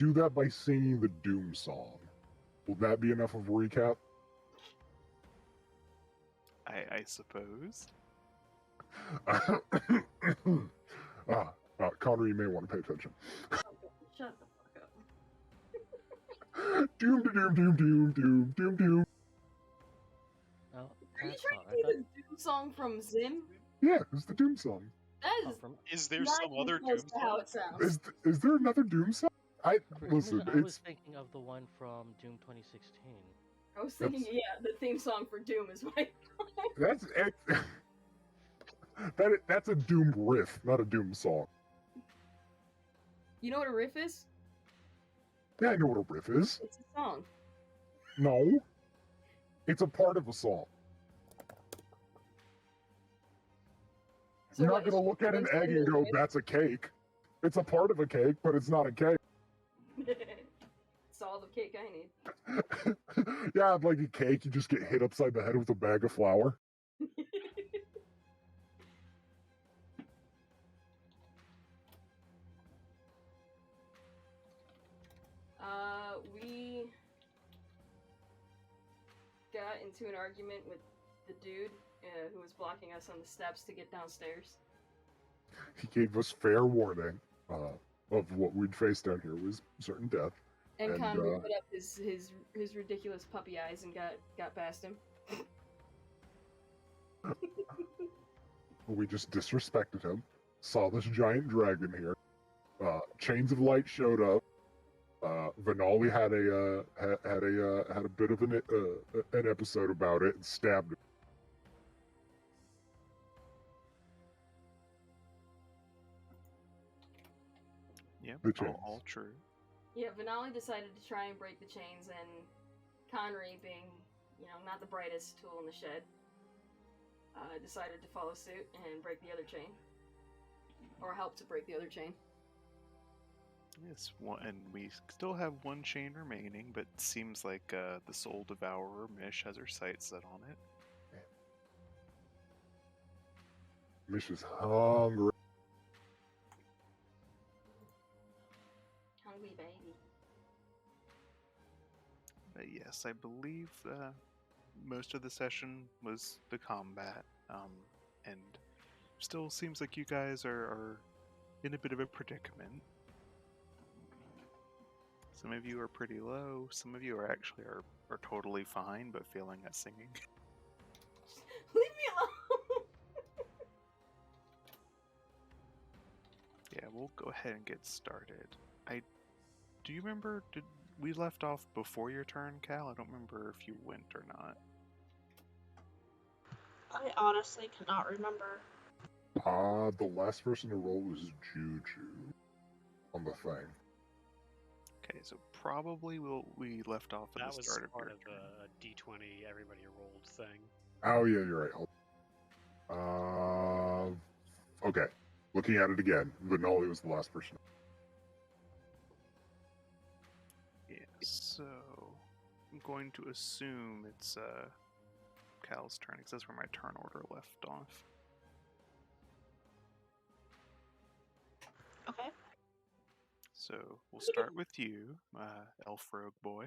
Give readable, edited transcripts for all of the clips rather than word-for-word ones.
do that by singing the Doom song. Will that be enough of a recap? I suppose. Connor, you may want to pay attention. Shut the fuck up. Doom, doom, doom, doom, doom, doom, doom. Oh, Are you that trying song. to do the Doom song from Zim? Yeah, it's the Doom song. That Oh, is from Is there not some even other close Doom to how song? it sounds. Is there another Doom song? for Listen, some reason, I was it's thinking of the one from Doom 2016. I was thinking, That's- yeah, the theme song for Doom is right. that's it. That's a Doom riff, not a Doom song. You know what a riff is? Yeah, I know what a riff is. It's a song. No, it's a part of a song. So You're what, not gonna look at an it's egg and go, "That's a cake." It's a part of a cake, but it's not a cake. It's all the cake I need. Yeah, like a cake, you just get hit upside the head with a bag of flour. We got into an argument with the dude who was blocking us on the steps to get downstairs. He gave us fair warning of what we'd face down here was certain death. And And, Connery put up his ridiculous puppy eyes and got past him. We just disrespected him. Saw this giant dragon here. Chains of Light showed up. Vanali had a bit of an episode about it and stabbed him. Yep, The chains. all true. Yeah, Vanali decided to try and break the chains, and Connery, being, not the brightest tool in the shed, decided to follow suit and break the other chain. Or help to break the other chain. Yes, and we still have one chain remaining, but seems like the Soul Devourer, Mish, has her sights set on it. Mish is hungry. Hungry baby. But yes, I believe most of the session was the combat, and still seems like you guys are in a bit of a predicament. Some of you are pretty low, some of you are actually are totally fine, but failing at singing. Leave me alone! Yeah, we'll go ahead and get started. Do you remember, did we left off before your turn, Cal? I don't remember if you went or not. I honestly cannot remember. The last person to roll was Juju on the thing. Okay, so probably we left off at That the was start of part your of turn. the D20 everybody rolled thing. Oh yeah, you're right. Hold okay. Looking at it again, Vanoli was the last person. Yeah, so I'm going to assume it's Cal's turn, because that's where my turn order left off. Okay. So we'll start with you, Elf Rogue Boy.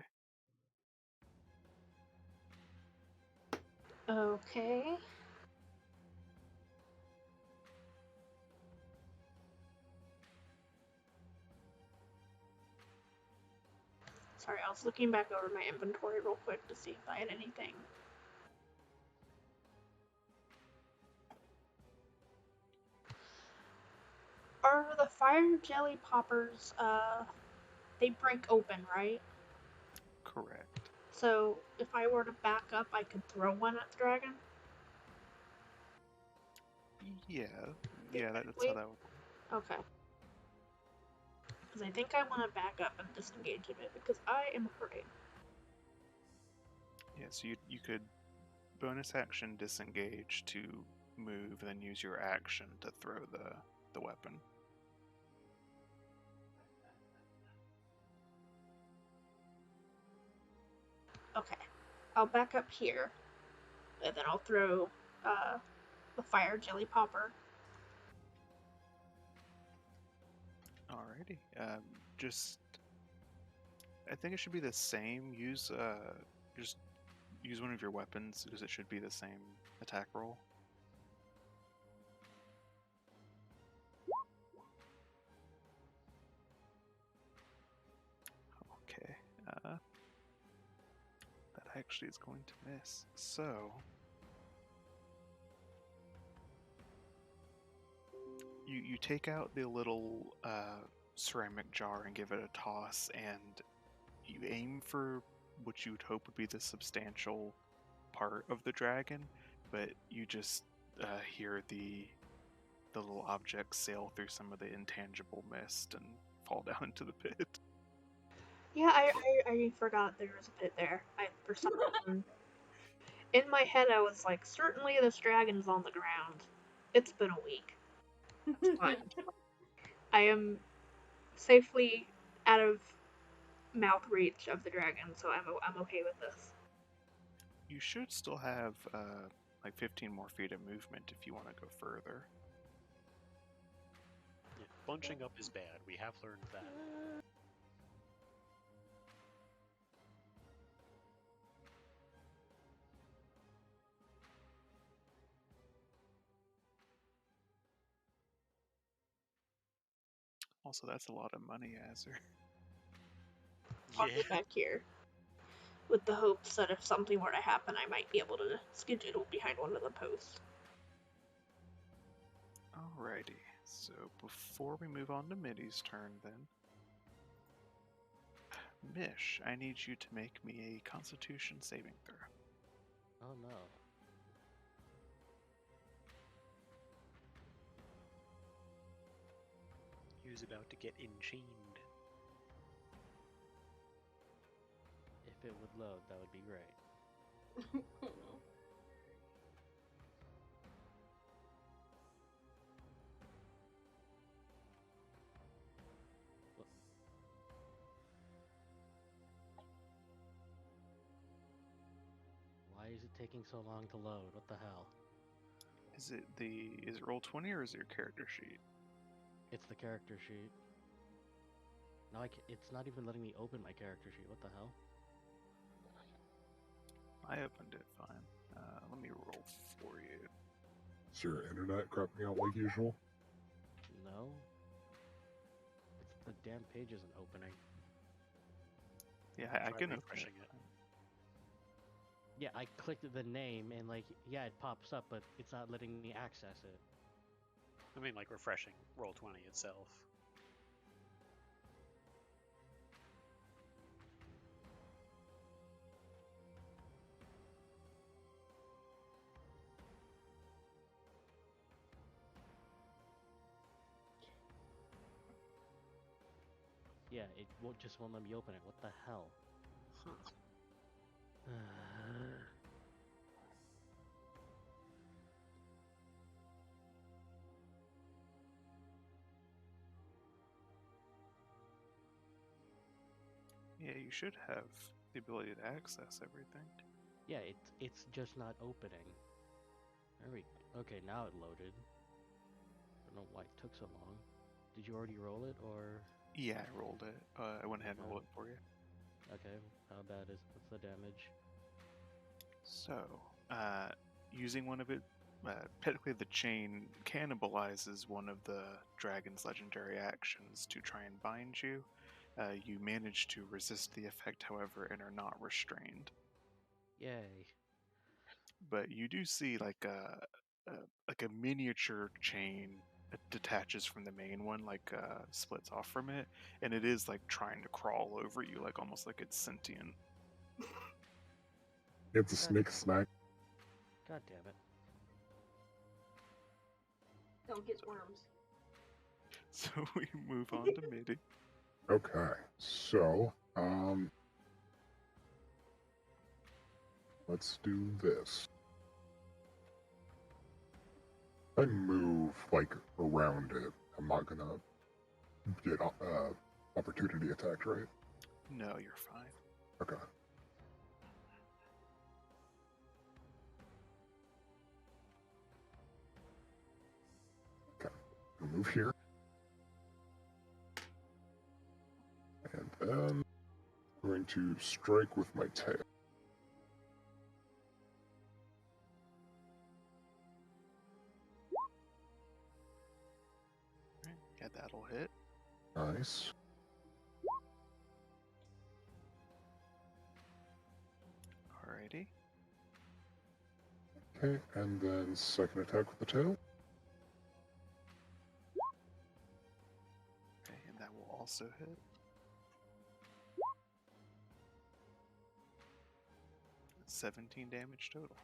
Okay. Sorry, I was looking back over my inventory real quick to see if I had anything. Are the fire jelly poppers, they break open, right? Correct. So if I were to back up, I could throw one at the dragon? Yeah, that's how that would work. Okay. Because I think I want to back up and disengage a bit, because I am afraid. Yeah, so you could bonus action disengage to move, and then use your action to throw the weapon. Okay. I'll back up here, and then I'll throw the fire jelly popper. Alrighty. Just I think it should be the same. Just use one of your weapons because it should be the same attack roll. Okay. That actually is going to miss. So you take out the little ceramic jar and give it a toss, and you aim for what you would hope would be the substantial part of the dragon, but you just hear the little object sail through some of the intangible mist and fall down into the pit. Yeah, I forgot there was a pit there. For some reason, in my head, I was like, certainly this dragon's on the ground. It's been a week. It's fine. I am safely out of mouth reach of the dragon, so I'm okay with this. You should still have like 15 more feet of movement if you want to go further. Yeah, bunching up is bad. We have learned that. Also, that's a lot of money, Azur. I'll get back here with the hopes that if something were to happen, I might be able to skedaddle behind one of the posts. Alrighty, so before we move on to Middy's turn then, Mish, I need you to make me a Constitution saving throw. Oh no. He was about to get enchained. If it would load, that would be great. Why is it taking so long to load? What the hell? Is it Roll20 or is it your character sheet? It's the character sheet. No, it's not even letting me open my character sheet. What the hell? I opened it fine. Let me roll for you. Is your internet crapping out like usual? No. The damn page isn't opening. Yeah, I Try can open refreshing it. it. Yeah, I clicked the name and yeah, it pops up, but it's not letting me access it. I mean, like refreshing Roll20 itself. Yeah, it just won't let me open it. What the hell? Huh. Yeah, you should have the ability to access everything. Yeah, it's just not opening. Okay, now it loaded. I don't know why it took so long. Did you already roll it, or? Yeah, I rolled it. I went ahead and rolled it for you. Okay, what's the damage? So, using one of it, technically the chain cannibalizes one of the dragon's legendary actions to try and bind you. You manage to resist the effect, however, and are not restrained. Yay. But you do see like a miniature chain that detaches from the main one, splits off from it, and it is like trying to crawl over you, like almost like it's sentient. It's a snake snack. God damn it. Don't get worms. So we move on to Middy. Okay, so, let's do this. I move, like, around it. I'm not gonna get, opportunity attacked, right? No, you're fine. Okay. Okay, I'll move here. And then we're going to strike with my tail. Alright, yeah, that'll hit. Nice. Alrighty. Okay, and then second attack with the tail. Okay, and that will also hit. That's 17 damage total.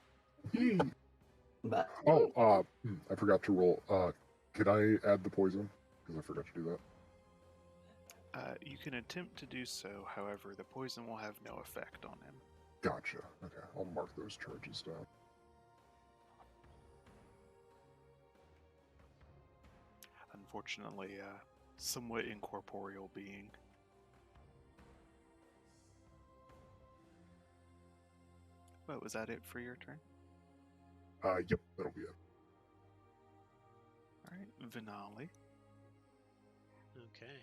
But Oh, I forgot to roll. Can I add the poison? Because I forgot to do that. You can attempt to do so, however, the poison will have no effect on him. Gotcha. Okay, I'll mark those charges down. Unfortunately, somewhat incorporeal being. But was that it for your turn? Yep, that'll be it. Alright, Vinali. Okay.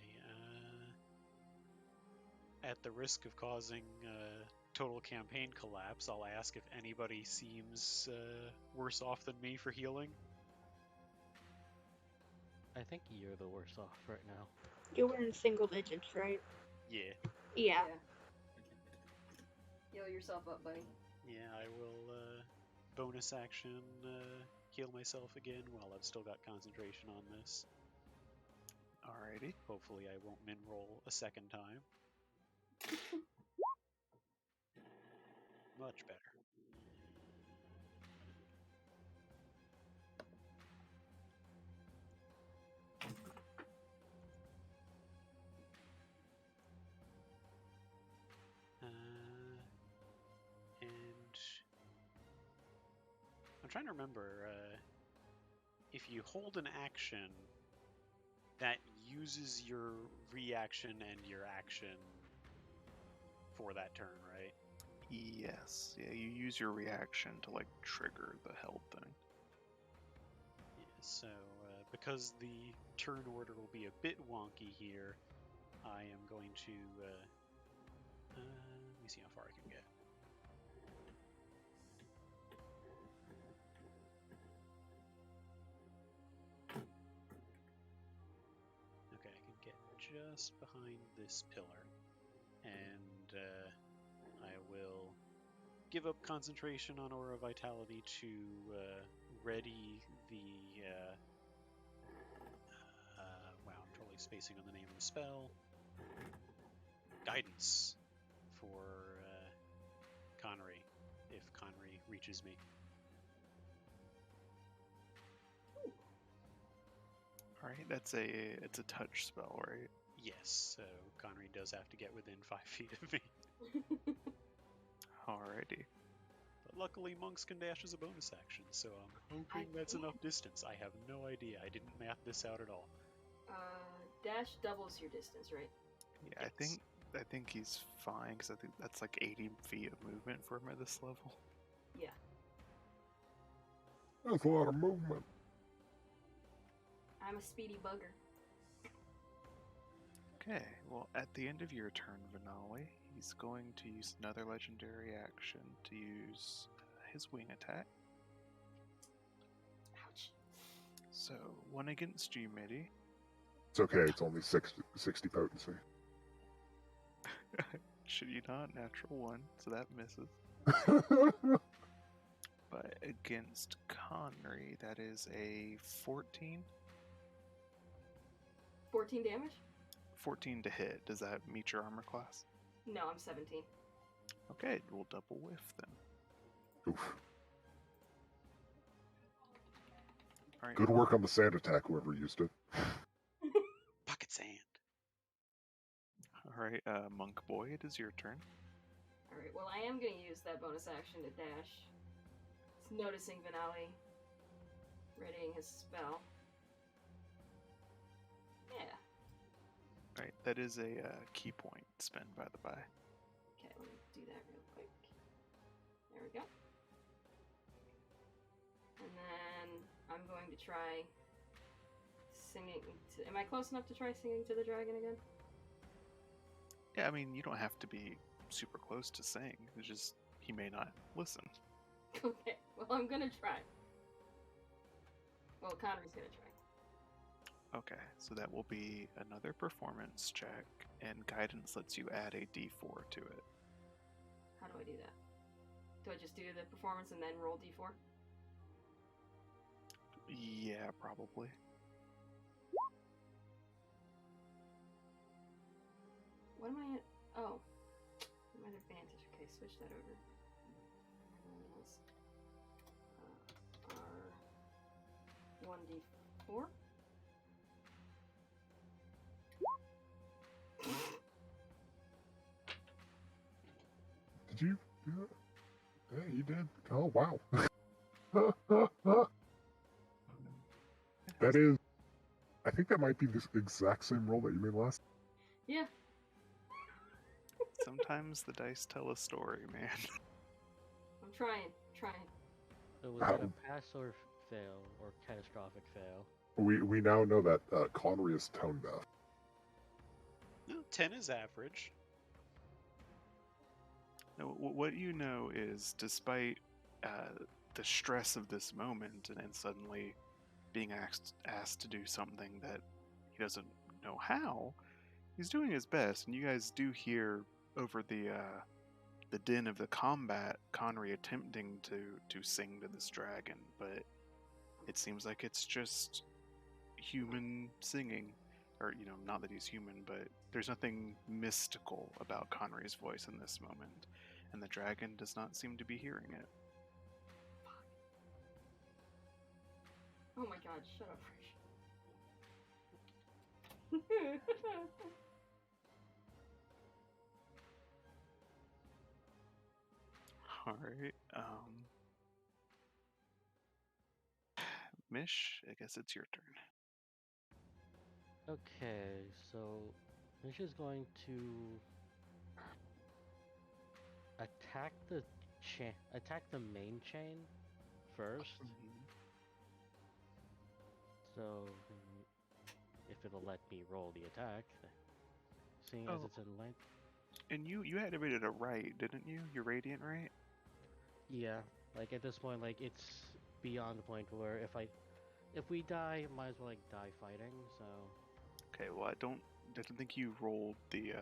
At the risk of causing total campaign collapse, I'll ask if anybody seems worse off than me for healing. I think you're the worst off right now. You were in single digits, right? Yeah. Yeah. Heal yourself up, buddy. Yeah, I will bonus action heal myself again while I've still got concentration on this. Alrighty. Hopefully I won't min roll a second time. Much better. And I'm trying to remember if you hold an action that uses your reaction and your action for that turn, right? Yes. Yeah, you use your reaction to, like, trigger the held thing. Yeah, so because the turn order will be a bit wonky here, I am going to let me see how far I can get. Okay, I can get just behind this pillar, and I will give up concentration on Aura Vitality to ready the wow, I'm totally spacing on the name of the spell. Guidance for Connery, if Connery reaches me. Alright, it's a touch spell, right? Yes, so Connery does have to get within 5 feet of me. Alrighty. But luckily, Monk's can dash as a bonus action, so I'm hoping that's enough distance. I have no idea. I didn't map this out at all. Dash doubles your distance, right? Yeah, Yes. I think he's fine, because I think that's like 80 feet of movement for him at this level. Yeah. That's a lot of movement. I'm a speedy bugger. Okay, well, at the end of your turn, Vinali, he's going to use another legendary action to use his wing attack. Ouch. So, one against you, Mitty. It's okay, it's only 60 potency. Should you not? Natural 1, so that misses. But against Connery, that is a 14. 14 damage? 14 to hit. Does that meet your armor class? No, I'm 17. Okay, we'll double whiff then. Oof. Alright. Good work on the sand attack, whoever used it. Pocket sand. Alright, Monk Boy, it is your turn. Alright, well, I am going to use that bonus action to dash. It's noticing Vinali readying his spell. Yeah. Alright, that is a key point spend, by the by. Okay, let me do that real quick. There we go. And then I'm going to try singing to... Am I close enough to try singing to the dragon again? Yeah, I mean, you don't have to be super close to saying. It's just he may not listen. Okay, well, I'm gonna try. Well, Connor's gonna try. Okay, so that will be another performance check, and guidance lets you add a d4 to it. How do I do that? Do I just do the performance and then roll d4? Yeah, probably. What am I at? Oh. I'm at advantage. Okay, switch that over. R1d4. Did you do that? Yeah, you did. Oh, wow. That is. I think that might be the exact same roll that you made last. Yeah. Sometimes the dice tell a story, man. I'm trying. So was that Um, a pass or fail or catastrophic fail? We now know that Connery is tone deaf. No, 10 is average. No, what you know is, despite the stress of this moment and suddenly being asked to do something that he doesn't know how, he's doing his best. And you guys do hear over the din of the combat, Connery attempting to sing to this dragon, but it seems like it's just human singing. Or, not that he's human, but there's nothing mystical about Connery's voice in this moment. And the dragon does not seem to be hearing it. Oh my god, shut up, Frisch. Alright, Mish, I guess it's your turn. Okay, so Mish is going to attack the main chain first. So if it'll let me roll the attack, seeing as Oh. it's in light. And you activated a right, didn't you? Your radiant right? Yeah, like at this point, like it's beyond the point where if we die, might as well like die fighting. So Okay, well I don't think you rolled the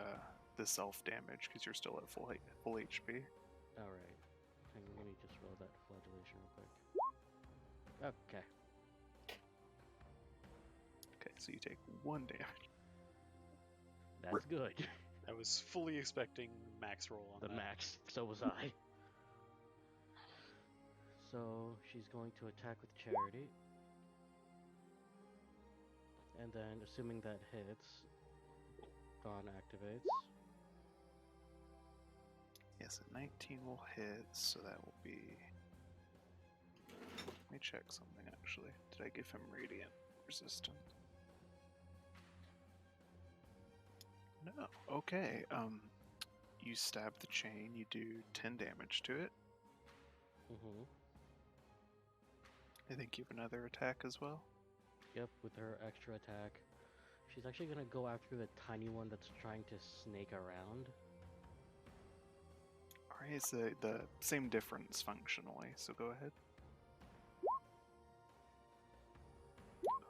self damage because you're still at full HP. all right, let me just roll that flagellation real quick. Okay. Okay, so you take 1 damage. That's good. I was fully expecting max roll on The that. max. So was I. So she's going to attack with Charity. And then, assuming that hits, Dawn activates. Yes, a 19 will hit, so that will be... Let me check something actually. Did I give him radiant resistant? No. Okay. You stab the chain. You do 10 damage to it. Mm-hmm. I think you have another attack as well. Yep, with her extra attack. She's actually gonna go after the tiny one that's trying to snake around. Alright, it's the same difference functionally, so go ahead.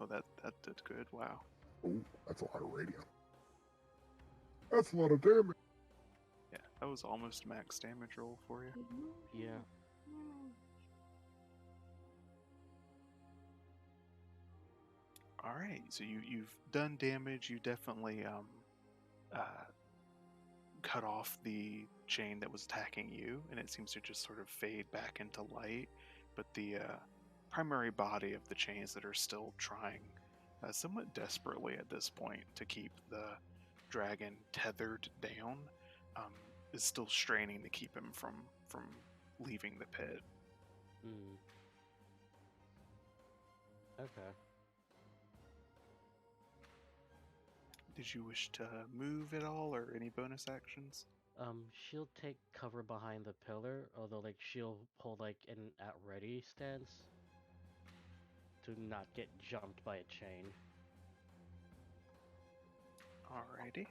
Oh, that did good. Wow. Oh, that's a lot of radiant. That's a lot of damage. Yeah, that was almost max damage roll for you. Yeah. Alright, so you've done damage. You definitely cut off the chain that was attacking you, and it seems to just sort of fade back into light. But the primary body of the chains that are still trying somewhat desperately at this point to keep the dragon tethered down is still straining to keep him from leaving the pit. Mm. Okay. Did you wish to move at all, or any bonus actions? She'll take cover behind the pillar, although like she'll hold like an at ready stance to not get jumped by a chain. Alrighty.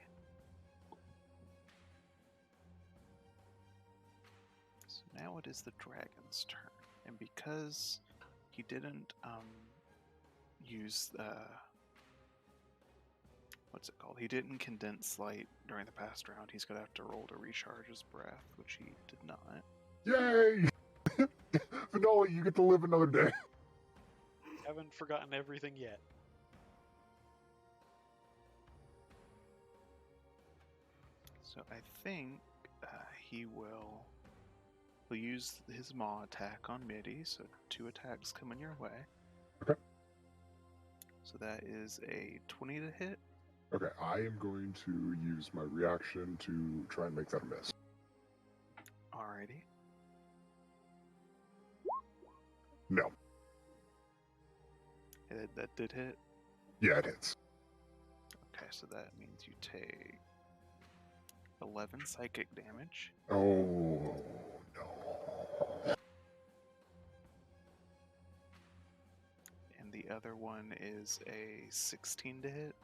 now it is the dragon's turn. And because he didn't use what's it called? He didn't condense light during the past round. He's gonna have to roll to recharge his breath, which he did not. Yay! Vanilla, you get to live another day. Haven't forgotten everything yet. So I think he'll use his maw attack on Midi. So 2 attacks coming your way. Okay. So that is a 20 to hit. Okay, I am going to use my reaction to try and make that a miss. Alrighty. No. That did hit. Yeah, it hits. Okay, so that means you take 11 psychic damage. Oh, no. And the other one is a 16 to hit.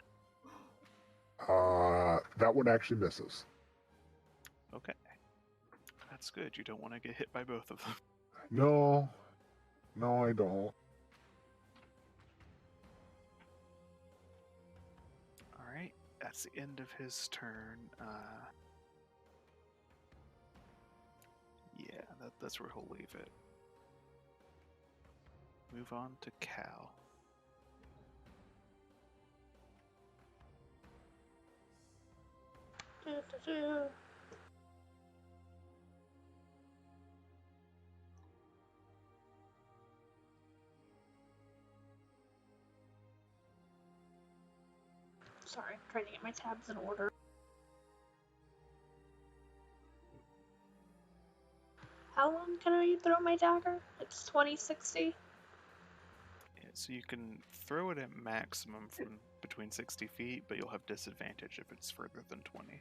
That one actually misses. Okay. That's good. You don't want to get hit by both of them. No, I don't. Alright, that's the end of his turn. Yeah, that's where he'll leave it. Move on to Cal. Sorry, I'm trying to get my tabs in order. How long can I throw my dagger? It's 2060. Yeah, so you can throw it at maximum from between 60 feet, but you'll have disadvantage if it's further than 20.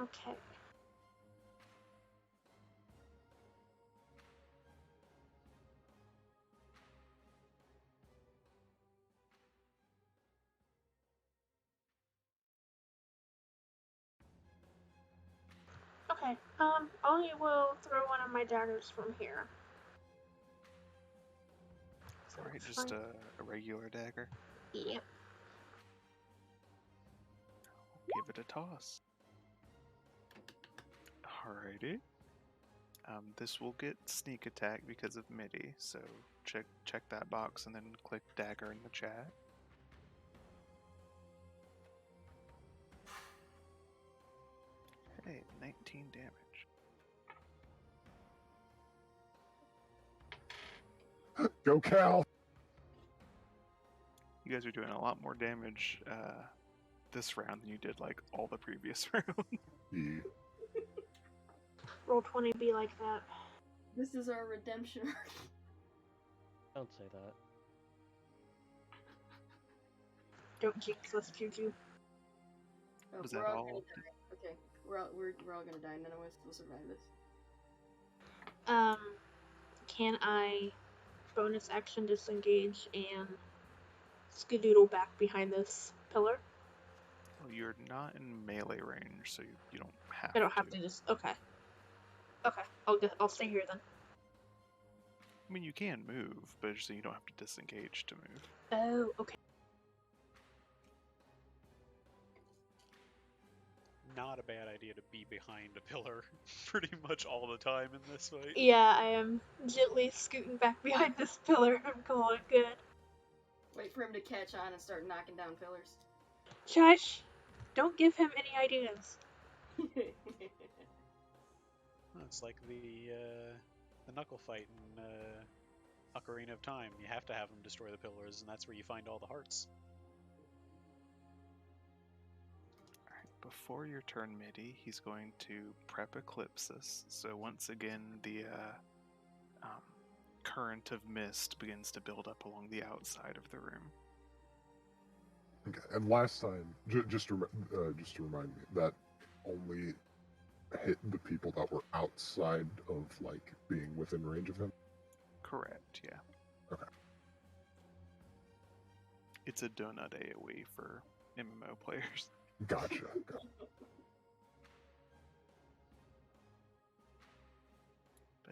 Okay. Okay, I will throw one of my daggers from here. So Alright, it's just fine. a regular dagger. Yep. Give it a toss. Alrighty. This will get sneak attack because of MIDI, so check that box and then click dagger in the chat. Hey, 19 damage. Go, Cal! You guys are doing a lot more damage this round than you did like all the previous round. Yeah. Roll 20 be like that. This is our redemption arc. Don't say that. Don't jinx us, Juju. Oh, Was we're that all all? gonna die. Okay, we're all gonna die. None of us will survive this. Can I bonus action disengage and skedoodle back behind this pillar? Well, you're not in melee range, so you don't have I don't have to just. Okay. Okay, I'll stay here then. I mean, you can move, but so you don't have to disengage to move. Oh, okay. Not a bad idea to be behind a pillar pretty much all the time in this fight. Yeah, I am gently scooting back behind this pillar. I'm calling it good. Wait for him to catch on and start knocking down pillars. Shush! Don't give him any ideas. It's like the knuckle fight in Ocarina of Time. You have to have him destroy the pillars, and that's where you find all the hearts. Alright, before your turn, MIDI, he's going to prep Eclipsis. So once again, the current of mist begins to build up along the outside of the room. Okay, and last time, just to remind me, that only hit the people that were outside of, like, being within range of him? Correct, yeah. Okay. It's a donut AoE for MMO players. Gotcha.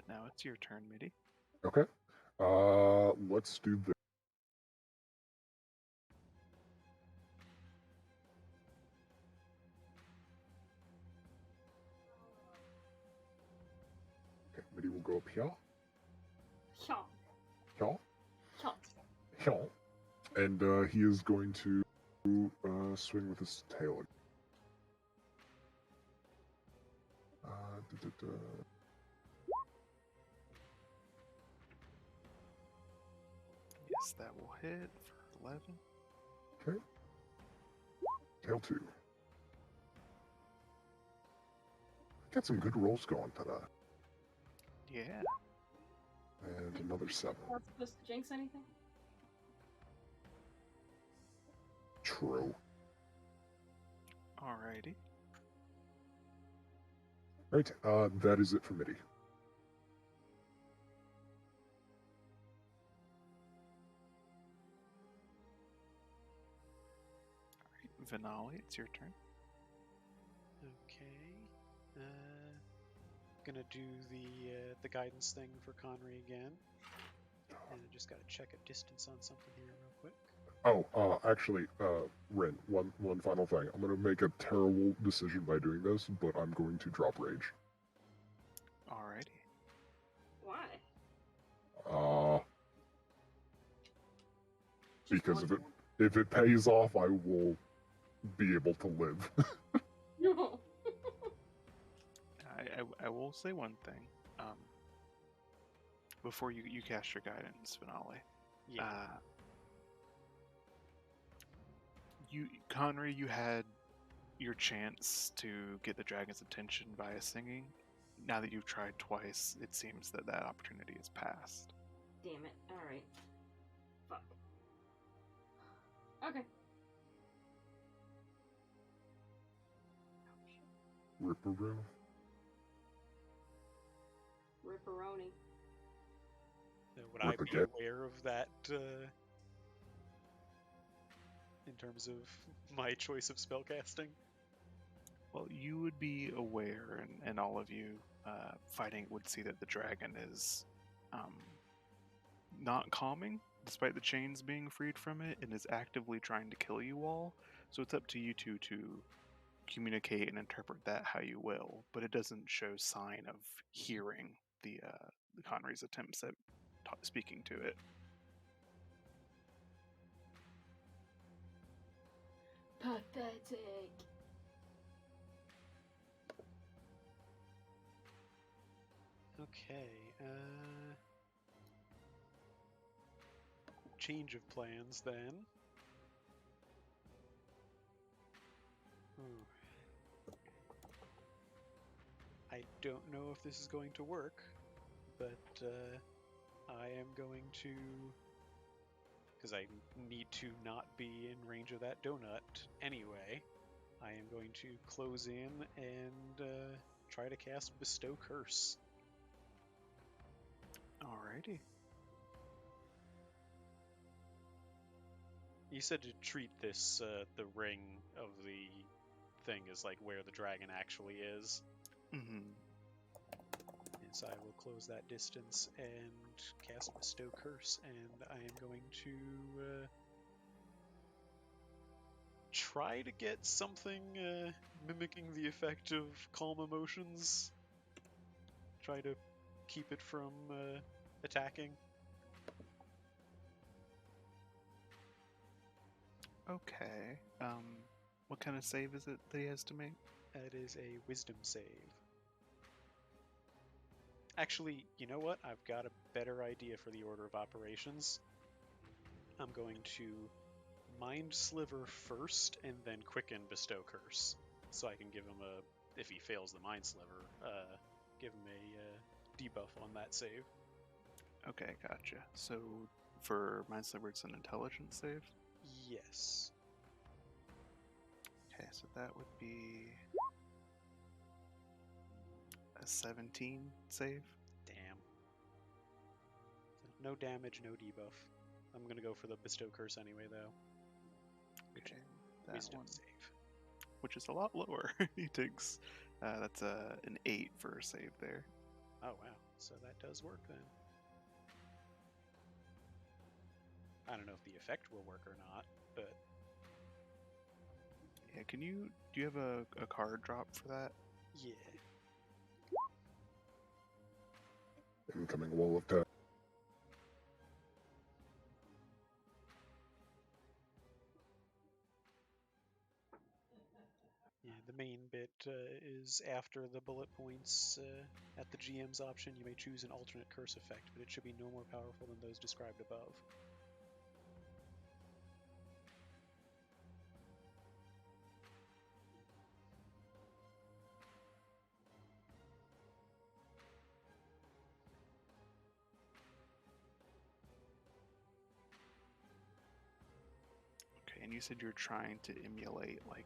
Now it's your turn, Mitty. Okay. Let's do this. Okay, Mitty will go up here. Chomp. Here. Chomp. Here. And he is going to swing with his tail. Da. Yes, that will hit for 11. Okay. Tail 2. Got some good rolls going today. Yeah. And another 7. Not supposed to jinx anything? True. Alrighty. Right, that is it for Mitty. Alright, Vinali, it's your turn. Okay. Gonna do the guidance thing for Conry again. And I just gotta check a distance on something here real quick. Oh, actually, Rin, one final thing. I'm gonna make a terrible decision by doing this, but I'm going to drop rage. Alrighty. Why? Just Because one if it pays off, I will be able to live. No. I will say one thing. Before you cast your guidance, Finale. Yeah. Conry, you had your chance to get the dragon's attention via singing. Now that you've tried twice, it seems that opportunity is passed. Damn it. Alright. Fuck. Okay. Ripperoo. Ripperoni. Would I Rip be again. aware of that in terms of my choice of spellcasting? Well, you would be aware, and all of you fighting would see that the dragon is not calming, despite the chains being freed from it, and is actively trying to kill you all. So it's up to you two to communicate and interpret that how you will, but it doesn't show sign of hearing the Conry's attempts at speaking to it. Pathetic. Okay, change of plans then. I don't know if this is going to work, but I am going to, because I need to not be in range of that donut anyway, I am going to close in and try to cast Bestow Curse. Alrighty. You said to treat this, the ring of the thing as like where the dragon actually is. Mm-hmm. And so I will close that distance and cast Bestow Curse, and I am going to try to get something mimicking the effect of calm emotions. Try to keep it from attacking. Okay. What kind of save is it that he has to make? That is a wisdom save. Actually, you know what? I've got a better idea for the order of operations. I'm going to Mind Sliver first, and then Quicken Bestow Curse. So I can give him a, if he fails the Mind Sliver, give him a debuff on that save. Okay, gotcha. So for Mind Sliver, it's an intelligence save? Yes. Okay, so that would be a 17 save. Damn. No damage, no debuff. I'm gonna go for the Bestow Curse anyway, though. Okay, that Wisdom one, save. which is a lot lower. He takes, that's an 8 for a save there. Oh, wow. So that does work then. I don't know if the effect will work or not, but Yeah, do you have a card drop for that? yeah. Incoming wall of death. Yeah, the main bit is after the bullet points at the GM's option, you may choose an alternate curse effect, but it should be no more powerful than those described above. Okay, and you said you're trying to emulate like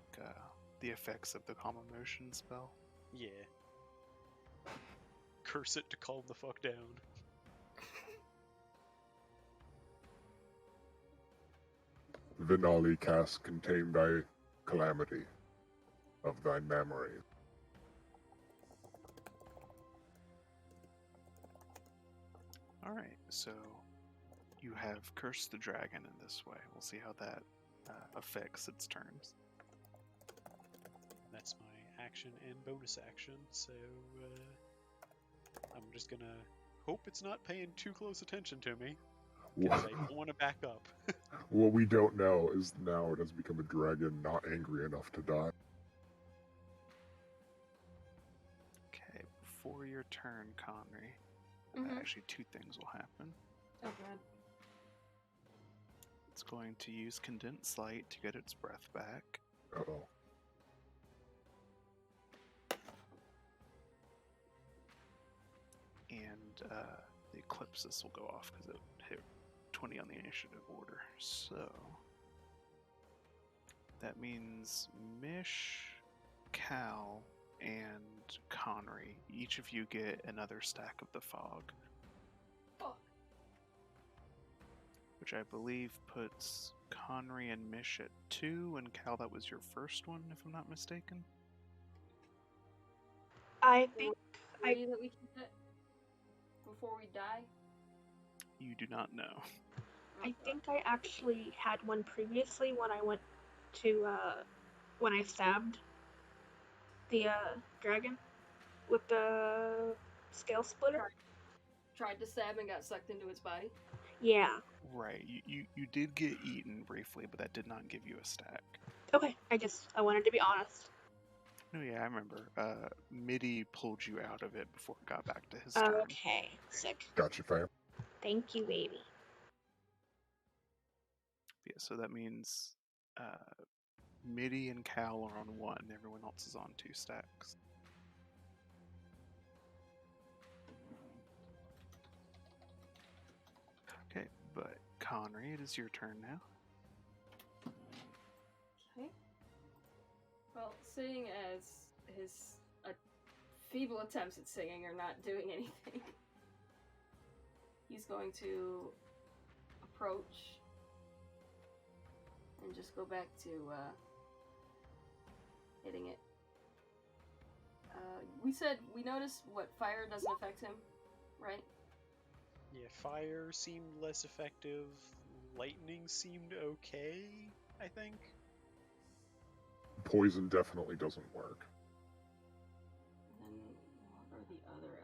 the effects of the calm emotion spell. Yeah. Curse it to calm the fuck down. Vinali cast contain thy calamity of thy memory. All right, so you have cursed the dragon in this way. We'll see how that affects its turns. That's my action and bonus action, so I'm just gonna hope it's not paying too close attention to me, because I don't want to back up. What we don't know is now it has become a dragon not angry enough to die. Okay, before your turn, Conry, Mhm. actually two things will happen. Oh god. It's going to use Condensed Light to get its breath back. Uh-oh. And the Eclipsis will go off because it hit 20 on the initiative order. So that means Mish, Cal, and Conry, each of you get another stack of the fog, Fuck. which I believe puts Conry and Mish at 2, and Cal, that was your first one, if I'm not mistaken. I think I Three that we can get before we die. You do not know. Oh, I God. think I actually had one previously when I went to when I stabbed the dragon with the scale splitter. Tried to stab and got sucked into its body. Yeah. Right, you did get eaten briefly, but that did not give you a stack. Okay. I wanted to be honest. No, yeah, I remember. Midi pulled you out of it before it got back to his turn. Okay. Sick. Gotcha, fam. Thank you, baby. Yeah, so that means Midi and Cal are on 1, everyone else is on 2 stacks. Okay, but Conry, it is your turn now. Okay. Well, seeing as his feeble attempts at singing are not doing anything, he's going to approach and just go back to hitting it. We noticed what fire doesn't affect him, right? Yeah, fire seemed less effective. Lightning seemed okay, I think. Poison definitely doesn't work. And what are the other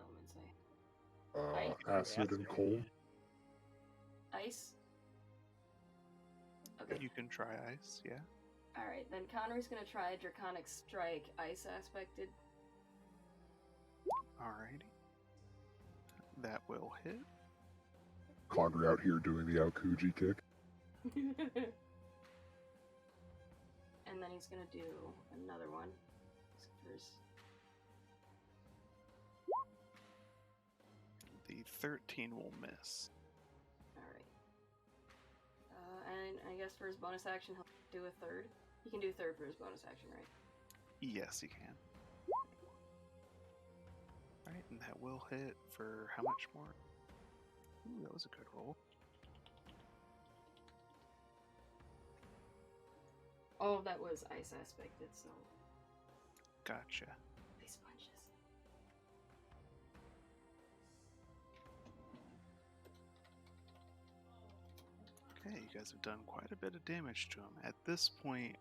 elements? Acid and cold. Ice. Okay. You can try ice, yeah. Alright, then Connor's gonna try Draconic Strike, ice aspected. Alrighty. That will hit. Condry out here doing the Aokuji kick. And then he's gonna do another one. The 13 will miss. Alright. And I guess for his bonus action, he'll do a third. He can do third for his bonus action, right? Yes, he can. Alright, and that will hit for how much more? Ooh, that was a good roll. All of that was ice aspected, so Gotcha. ice punches. you guys have done quite a bit of damage to him. At this point,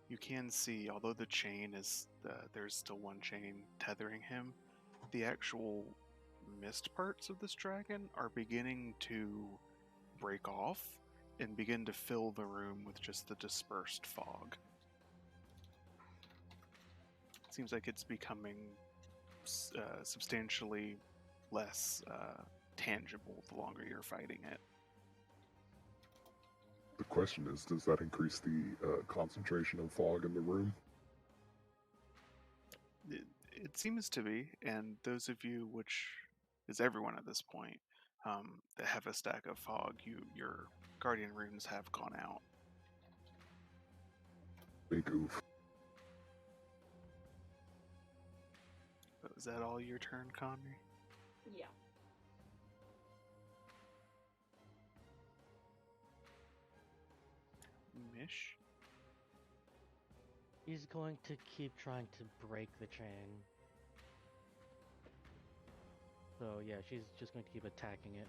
you can see, although the chain is there's still one chain tethering him, the actual mist parts of this dragon are beginning to break off and begin to fill the room with just the dispersed fog. It seems like it's becoming substantially less tangible the longer you're fighting it. The question is, does that increase the concentration of fog in the room? It seems to be, and those of you, which is everyone at this point, that have a stack of fog, your guardian runes have gone out. Big oof. But was that all your turn, Connery? Yeah. Mish? He's going to keep trying to break the chain. So yeah, she's just going to keep attacking it.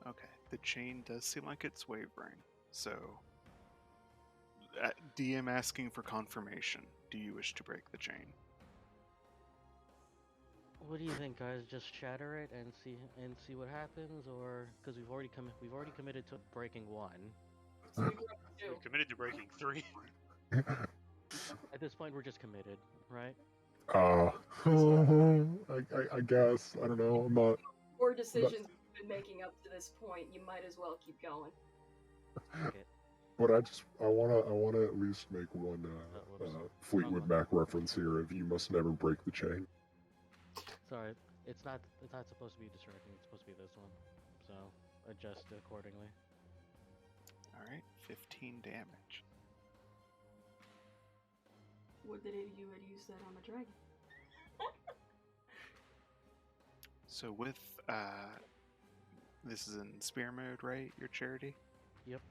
Okay, the chain does seem like it's wavering. So, DM asking for confirmation. Do you wish to break the chain? What do you think, guys? Just shatter it and see what happens, or because we've already committed to breaking one. So we broke two. We've committed to breaking 3. At this point, we're just committed, right? I guess. I don't know. I'm not. Or decisions we've been making up to this point, you might as well keep going. Okay. But I wanna at least make one whoops. Fleetwood Mac reference here of "You must never break the chain." Sorry, it's not supposed to be distracting. It's supposed to be this one. So adjust accordingly. Alright, 15 damage. Would that you had used that on the dragon? So with, this is in spear mode, right? Your charity? Yep.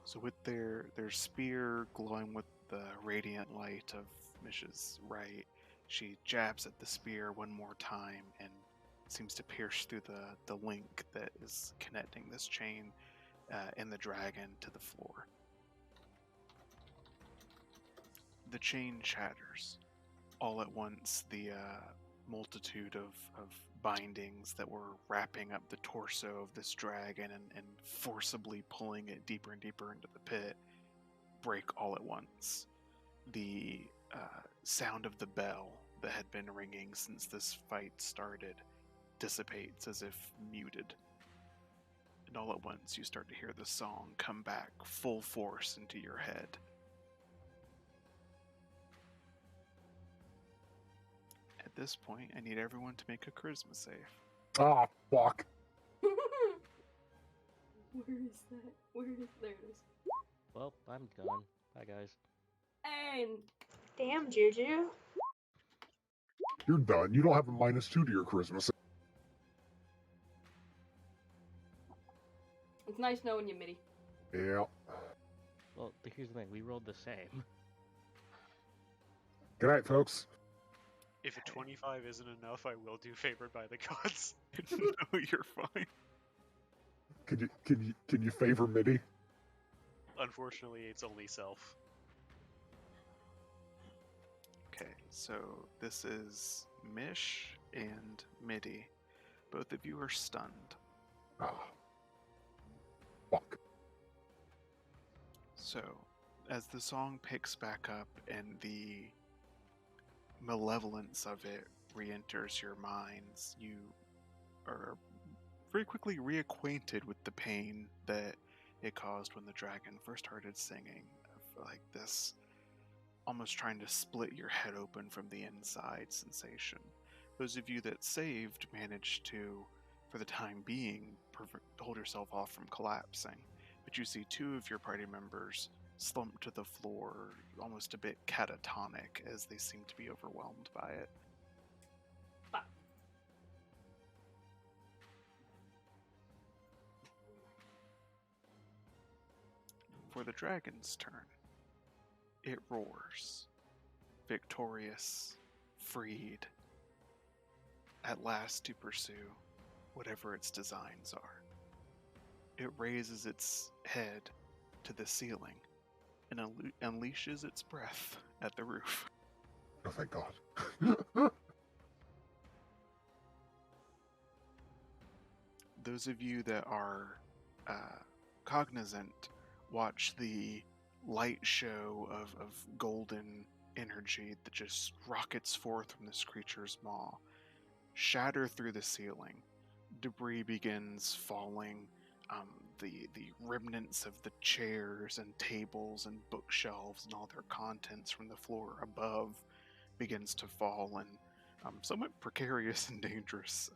So with their spear glowing with the radiant light of Mish's right, she jabs at the spear one more time and seems to pierce through the link that is connecting this chain and the dragon to the floor. The chain shatters. All at once, the multitude of bindings that were wrapping up the torso of this dragon and forcibly pulling it deeper and deeper into the pit break all at once. The sound of the bell that had been ringing since this fight started dissipates as if muted. And all at once you start to hear the song come back full force into your head. At this point, I need everyone to make a charisma save. Ah, fuck. Where is that? There it is. Well, I'm done. Bye, guys. And Damn, Juju. You're done. You don't have a -2 to your charisma. it's nice knowing you, Mitty. Yeah. Well, here's the thing. We rolled the same. Good night, folks. If a 25 isn't enough, I will do Favored by the Gods. No, you're fine. Can you favor Mitty? Unfortunately, it's only self. Okay, so this is Mish and Midi. Both of you are stunned. Ah. Fuck. So, as the song picks back up and the malevolence of it re-enters your minds, you are very quickly reacquainted with the pain that it caused when the dragon first started singing, of like this almost trying to split your head open from the inside sensation. Those of you that saved managed to, for the time being, hold yourself off from collapsing, but you see two of your party members slump to the floor, almost a bit catatonic as they seem to be overwhelmed by it. For the dragon's turn, it roars, victorious, freed, at last to pursue whatever its designs are. it raises its head to the ceiling and unleashes its breath at the roof. Oh, thank God. Those of you that are cognizant watch the light show of golden energy that just rockets forth from this creature's maw, shatter through the ceiling. Debris begins falling. The remnants of the chairs and tables and bookshelves and all their contents from the floor above begins to fall, and somewhat precarious and dangerous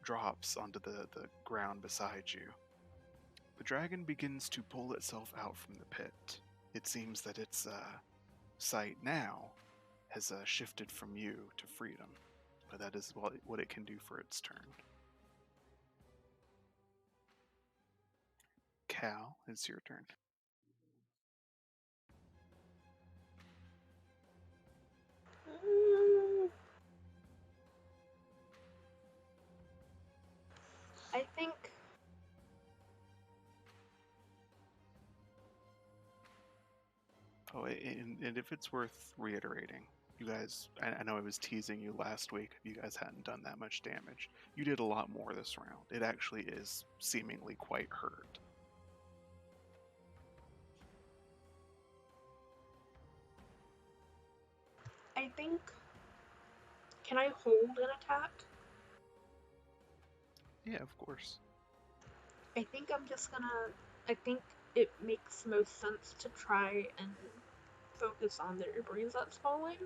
drops onto the ground beside you. The dragon begins to pull itself out from the pit. It seems that its sight now has shifted from you to freedom, but that is what it can do for its turn. Cal, it's your turn. I think Oh, and if it's worth reiterating, you guys, I know I was teasing you last week if you guys hadn't done that much damage. You did a lot more this round. It actually is seemingly quite hurt. can I hold an attack? Yeah, of course. I think I think it makes most sense to try and focus on the debris that's falling,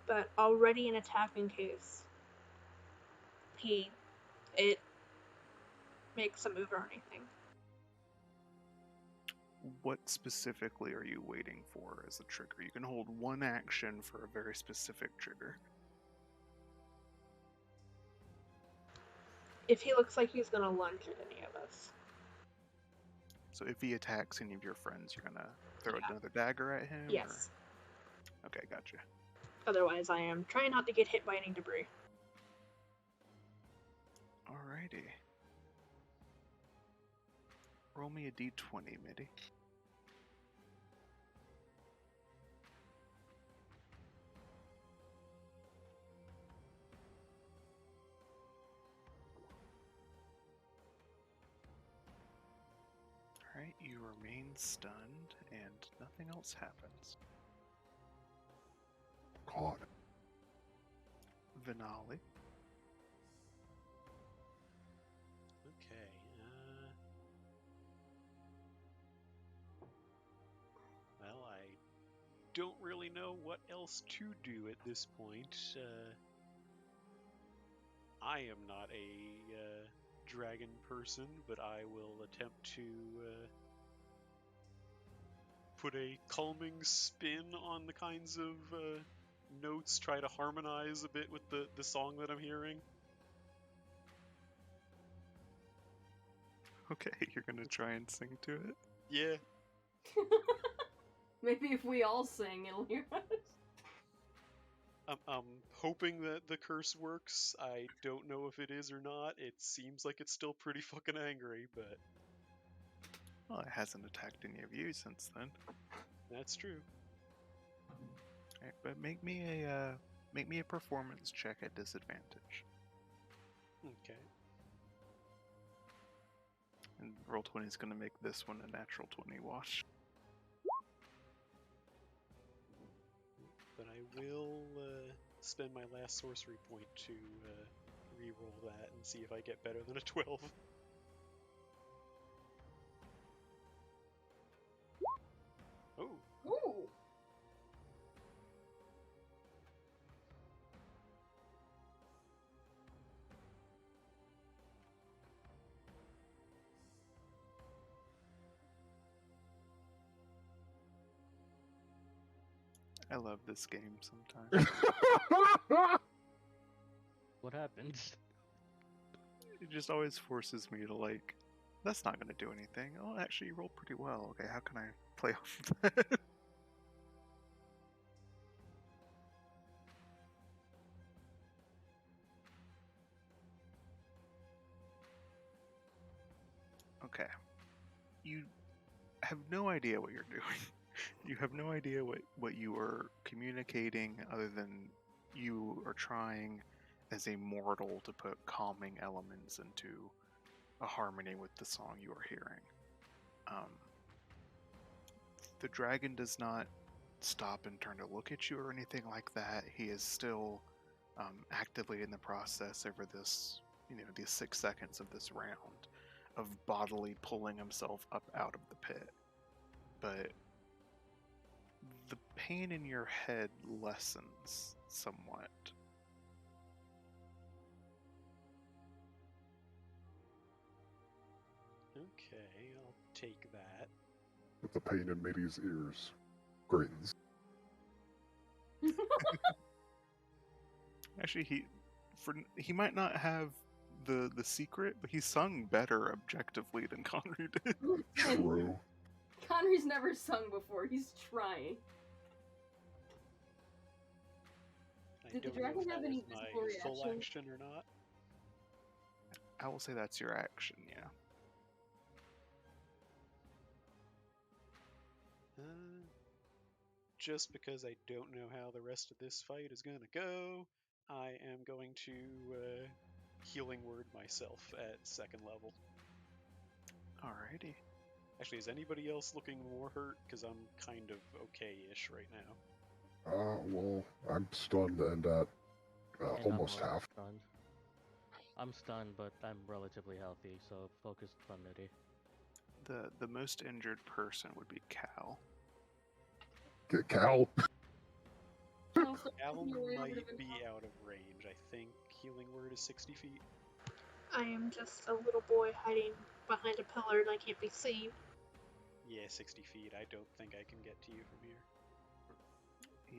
but I'll ready an attack in case it makes a move or anything. What specifically are you waiting for as a trigger? You can hold one action for a very specific trigger. If he looks like he's gonna lunge at any of us. So if he attacks any of your friends, you're gonna throw Yeah. another dagger at him? Yes. Or... Okay, gotcha. Otherwise, I am trying not to get hit by any debris. Alrighty. Roll me a d20, Mitty. Alright, you remain stunned, and nothing else happens. God. Vinali. Okay. Well, I don't really know what else to do at this point. I am not a dragon person, but I will attempt to put a calming spin on the kinds of notes, try to harmonize a bit with the song that I'm hearing. Okay, you're gonna try and sing to it? Yeah. Maybe if we all sing, it'll hear us. I'm hoping that the curse works. I don't know if it is or not. It seems like it's still pretty fucking angry, but Well, it hasn't attacked any of you since then. that's true. Alright, but make me a performance check at disadvantage. Okay. And Roll20 is gonna make this one a natural 20 wash. But I will spend my last sorcery point to re-roll that and see if I get better than a 12. Oh, Ooh! I love this game sometimes. What happens? It just always forces me to like, that's not gonna do anything. Oh, actually, you rolled pretty well. Okay, how can I play off of that? Okay. You have no idea what you're doing. You have no idea what you are communicating other than you are trying as a mortal to put calming elements into a harmony with the song you are hearing. The dragon does not stop and turn to look at you or anything like that. He is still actively in the process over this, these 6 seconds of this round of bodily pulling himself up out of the pit. But the pain in your head lessens somewhat. Okay, I'll take that. But the pain in Mitty's ears greatens. Actually, he might not have the secret, but he sung better objectively than Conry did. True. Conry's never sung before. He's trying. I Did the don't know dragon if have that any was visible my full reaction? action or not. I will say that's your action, yeah. Just because I don't know how the rest of this fight is gonna go, I am going to healing word myself at 2nd level. Alrighty. Actually, is anybody else looking more hurt? Because I'm kind of okay-ish right now. Well, I'm stunned and at And almost I'm half. Stunned. I'm stunned, but I'm relatively healthy, so focus on Mitty. The most injured person would be Cal. Get Cal. Also, Cal you're way over might the be out of range. I think healing word is 60 feet. I am just a little boy hiding behind a pillar and I can't be seen. Yeah, 60 feet. I don't think I can get to you from here.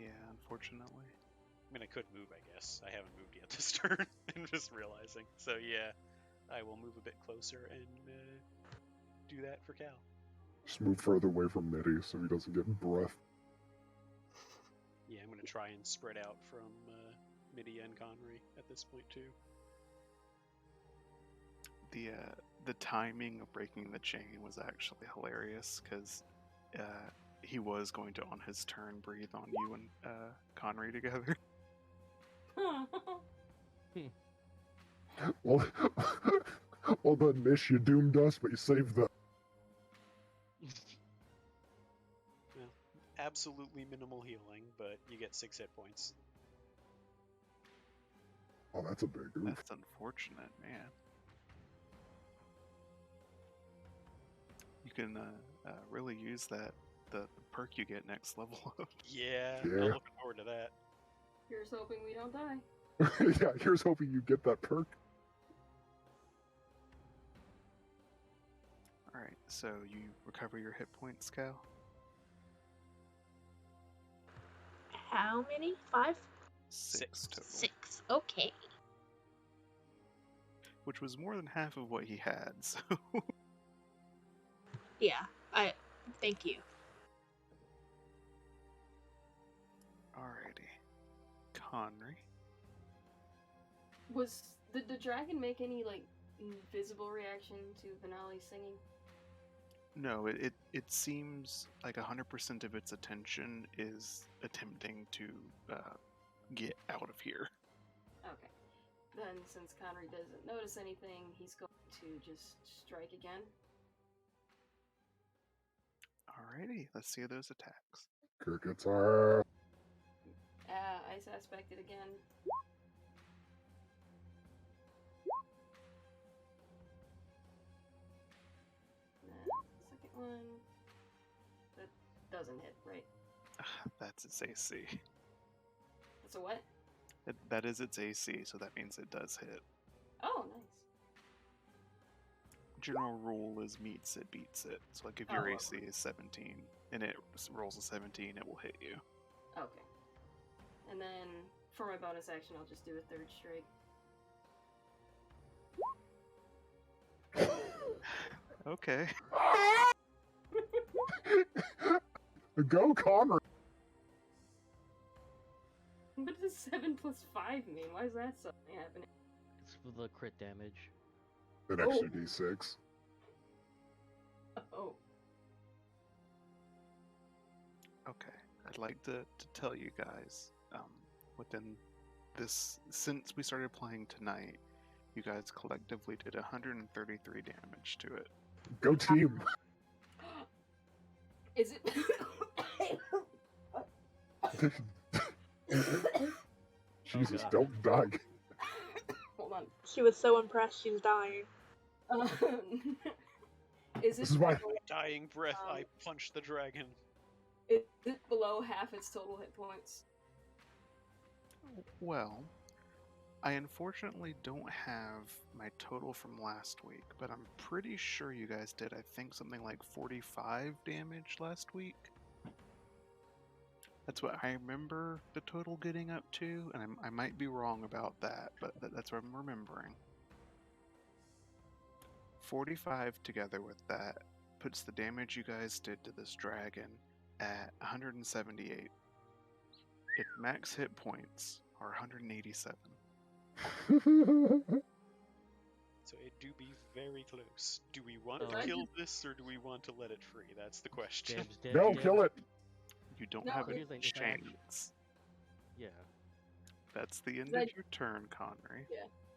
Yeah, unfortunately. I mean, I could move, I guess. I haven't moved yet this turn. I'm just realizing. So yeah, I will move a bit closer and do that for Cal. Just move further away from Mitty so he doesn't get breath. Yeah, I'm going to try and spread out from Mitty and Conry at this point too. The timing of breaking the chain was actually hilarious because he was going to on his turn breathe on you and Conry together. Well, well done, Nish. You doomed us, but you saved them. Well, absolutely minimal healing, but you get 6 hit points. Oh, that's a big oof. That's unfortunate, man. You can really use the perk you get next level up. Yeah, Yeah. I'm looking forward to that. Here's hoping we don't die. Yeah, here's hoping you get that perk. Alright, so you recover your hit points, Cal? How many? 5? 6 total. 6. Okay. Which was more than half of what he had, so... Yeah. Thank you. Alrighty. Conry. Did the dragon make any, like, visible reaction to Vanali singing? No, it seems like 100% of its attention is attempting to get out of here. Okay. Then, since Conry doesn't notice anything, he's going to just strike again. Alrighty, let's see those attacks. Crickets are. Ice aspect it again. Second one. That doesn't hit, right? That's its AC. That's a what? That is its AC, so that means it does hit. Oh, nice. General rule is meets it, beats it. So like if your Oh, AC is 17 and it rolls a 17, it will hit you. Okay. And then, for my bonus action, I'll just do a third strike. Okay. Go, Connor. What does 7 plus 5 mean? Why is that something happening? It's for the crit damage. An extra d6. Oh. Okay, I'd like to tell you guys, within this, since we started playing tonight, you guys collectively did 133 damage to it. Go team. Is it? Jesus, God. don't die. Hold on. She was so impressed she's dying. Is This it? is why. Dying breath, I punch the dragon. Is it below half its total hit points? Well, I unfortunately don't have my total from last week, but I'm pretty sure you guys did, I think, something like 45 damage last week. That's what I remember the total getting up to, and I might be wrong about that, but that's what I'm remembering. 45 together with that puts the damage you guys did to this dragon at 178. Its max hit points are 187. So it do be very close. Do we want Oh. to kill this, or do we want to let it free? That's the question. Dibs, dibs, No, dibs. kill it. You don't No, have what do any you think? If I actu- chains. Yeah. That's the end That- of your turn, Connery.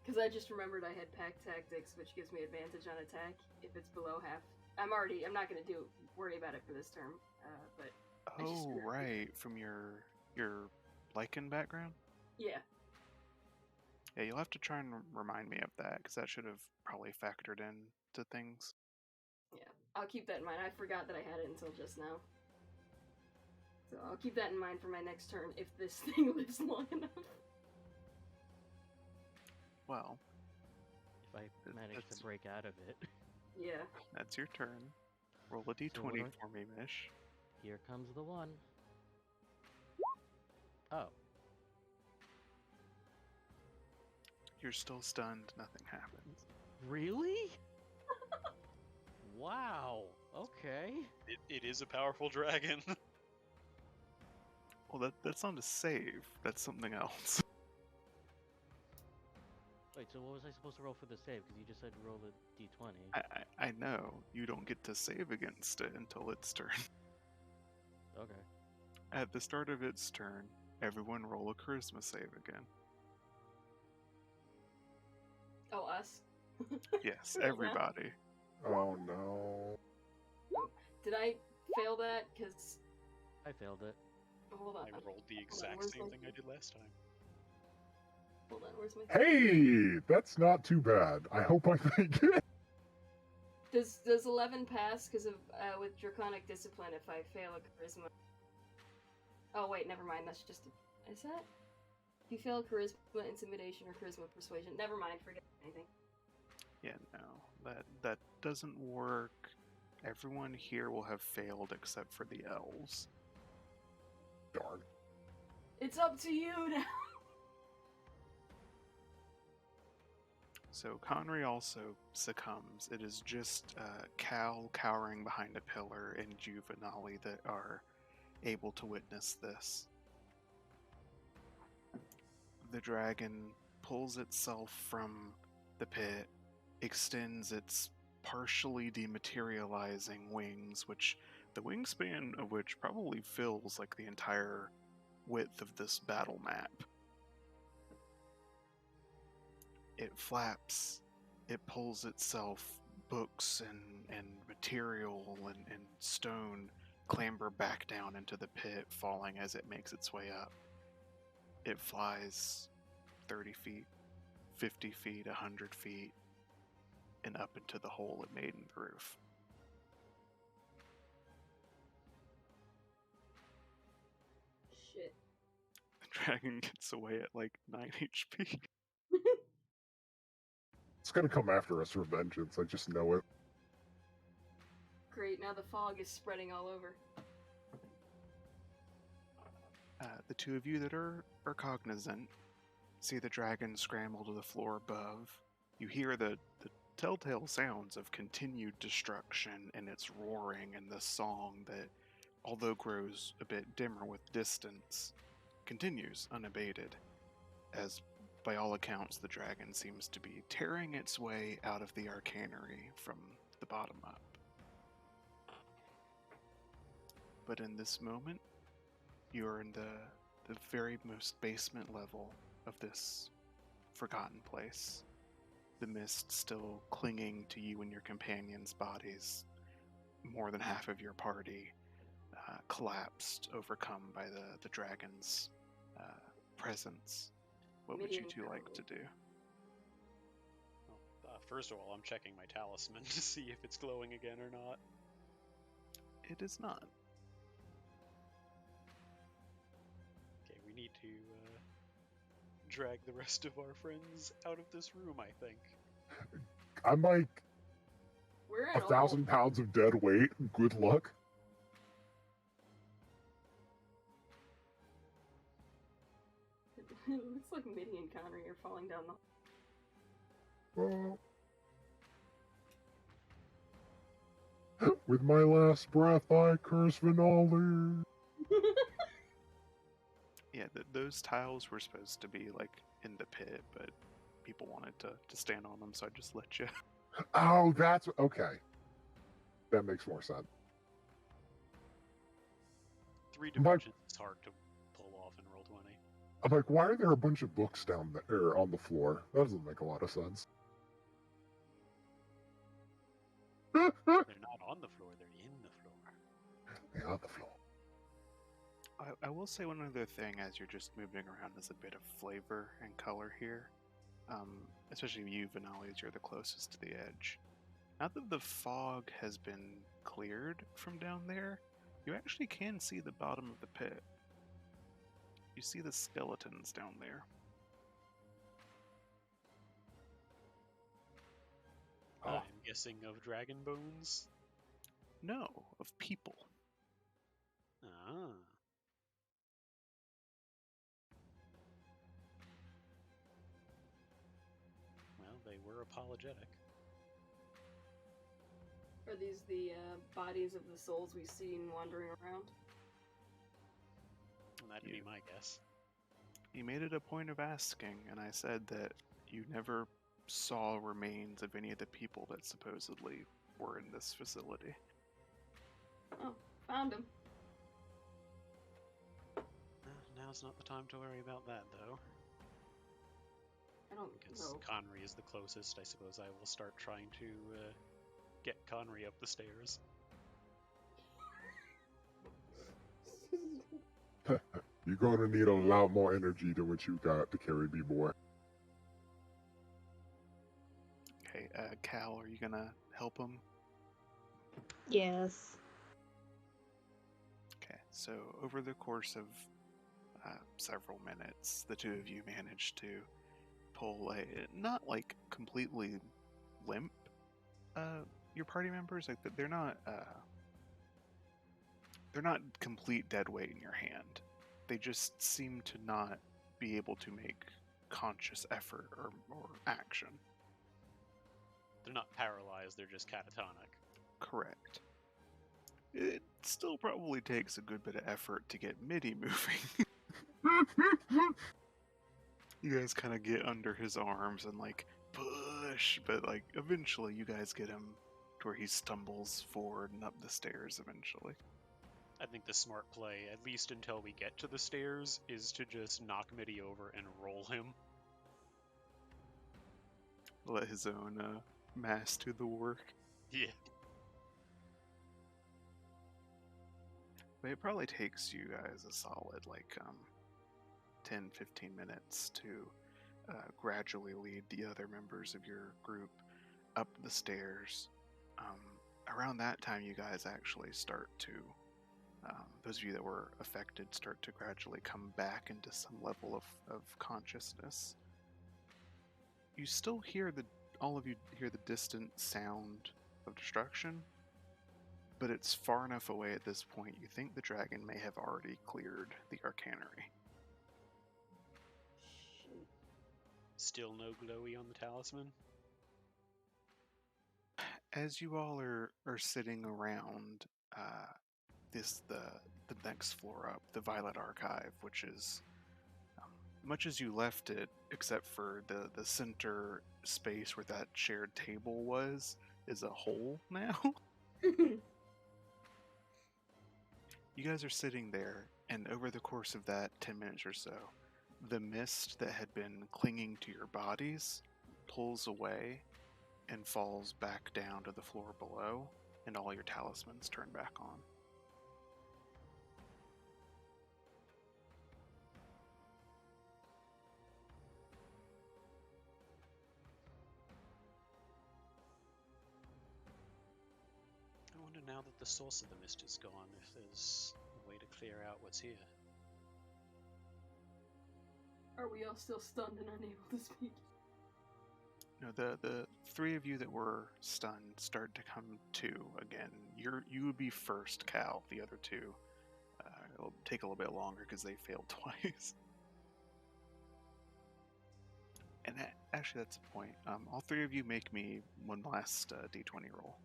Because I just remembered I had pack tactics, which gives me advantage on attack if it's below half. I'm not gonna worry about it for this term. But I just Oh, remembered. right, from your Lycan background? Yeah. Yeah, you'll have to try and remind me of that, because that should have probably factored in to things. Yeah, I'll keep that in mind. I forgot that I had it until just now. So I'll keep that in mind for my next turn if this thing lives long enough. Well, If I manage that's- to break out of it. Yeah. that's your turn. Roll a d20 So what do I- for me, Mish. Here comes the one. Oh. You're still stunned, nothing happens. Really? Wow. Okay. It is a powerful dragon. Well, that's not a save, that's something else. Wait, so what was I supposed to roll for the save? Because you just said roll a d20. I know, you don't get to save against it until its turn. Okay. At the start of its turn, everyone roll a charisma save again. Oh, us? Yes, Yeah. everybody. Oh no. Did I fail that? Because. I failed it. Hold on. I rolled the exact where's same my- thing I did last time. Hold on, where's my. Hey, that's not too bad. I hope I make it. Does 11 pass because of with draconic discipline if I fail a charisma? Oh wait, never mind. That's just is that? If you fail charisma, intimidation, or charisma persuasion, never mind. Forget anything. Yeah, no, that doesn't work. Everyone here will have failed except for the elves. Darn. It's up to you now. So Connery also succumbs. It is just Cal cowering behind a pillar and Juvenali that are able to witness this. The dragon pulls itself from the pit, extends its partially dematerializing wings, which the wingspan of which probably fills like the entire width of this battle map. It flaps, it pulls itself, books and material and stone clamber back down into the pit, falling as it makes its way up. It flies 30 feet, 50 feet, 100 feet, and up into the hole it made in the roof. Shit. The dragon gets away at like 9 HP. It's gonna come after us for vengeance. I just know it. Great. Now the fog is spreading all over. The two of you that are cognizant see the dragon scramble to the floor above. You hear the telltale sounds of continued destruction and its roaring and the song that, although grows a bit dimmer with distance, continues unabated, as by all accounts the dragon seems to be tearing its way out of the arcanery from the bottom up. but in this moment, you are in the very most basement level of this forgotten place. The mist still clinging to you and your companions' bodies. More than half of your party collapsed, overcome by the dragon's presence. What would you two like to do? Well, first of all, I'm checking my talisman to see if it's glowing again or not. It is not. Okay, we need to drag the rest of our friends out of this room, I think. I'm like We're at 1,000 pounds of dead weight. Good luck. It looks like Mitty and Connery are falling down the. With my last breath, I curse Vinali. Yeah, those tiles were supposed to be like in the pit, but people wanted to stand on them, so I just let you. Oh, that's okay. That makes more sense. 3 My- dimensions is hard to pull off in Roll20. I'm like, why are there a bunch of books down there on the floor? That doesn't make a lot of sense. They're not on the floor, they're in the floor. They're on the floor. I will say one other thing as you're just moving around is a bit of flavor and color here. Especially you, Vinali, as you're the closest to the edge. Now that the fog has been cleared from down there, you actually can see the bottom of the pit. You see the skeletons down there. Oh. I'm guessing of dragon bones. No, of people. Ah. Well, they were apologetic. Are these the bodies of the souls we've seen wandering around? That'd be my guess. You made it a point of asking, and I said that you never saw remains of any of the people that supposedly were in this facility. Oh, found him. Now's not the time to worry about that, though. I don't Because know. Conry is the closest, I suppose I will start trying to get Conry up the stairs. You're going to need a lot more energy than what you got to carry B-Boy. Okay, Cal, are you gonna help him? Yes. Okay, so over the course of several minutes, the two of you managed to pull a not like completely limp your party members. Like they're not complete dead weight in your hand. They just seem to not be able to make conscious effort or action. They're not paralyzed, they're just catatonic. Correct. It still probably takes a good bit of effort to get Mitty moving. You guys kind of get under his arms and like push, but like eventually you guys get him to where he stumbles forward and up the stairs eventually. I think the smart play, at least until we get to the stairs, is to just knock Mitty over and roll him. Let his own mass do the work. Yeah. But it probably takes you guys a solid 10-15 minutes to gradually lead the other members of your group up the stairs. Around that time, you guys actually start to, those of you that were affected, start to gradually come back into some level of consciousness. You still hear all of you hear the distant sound of destruction, but it's far enough away at this point, you think the dragon may have already cleared the Arcanery. Shoot. Still no glowy on the talisman? As you all are sitting around the next floor up, the Violet Archive, which is much as you left it, except for the center space where that shared table was, is a hole now. You guys are sitting there, and over the course of that 10 minutes or so, the mist that had been clinging to your bodies pulls away and falls back down to the floor below, and all your talismans turn back on. I wonder now that the source of the mist is gone, if there's a way to clear out what's here. Are we all still stunned and unable to speak? No, the three of you that were stunned start to come to again. You would be first, Cal. The other two, it'll take a little bit longer because they failed twice. And actually, that's the point. All three of you make me one last d20 roll.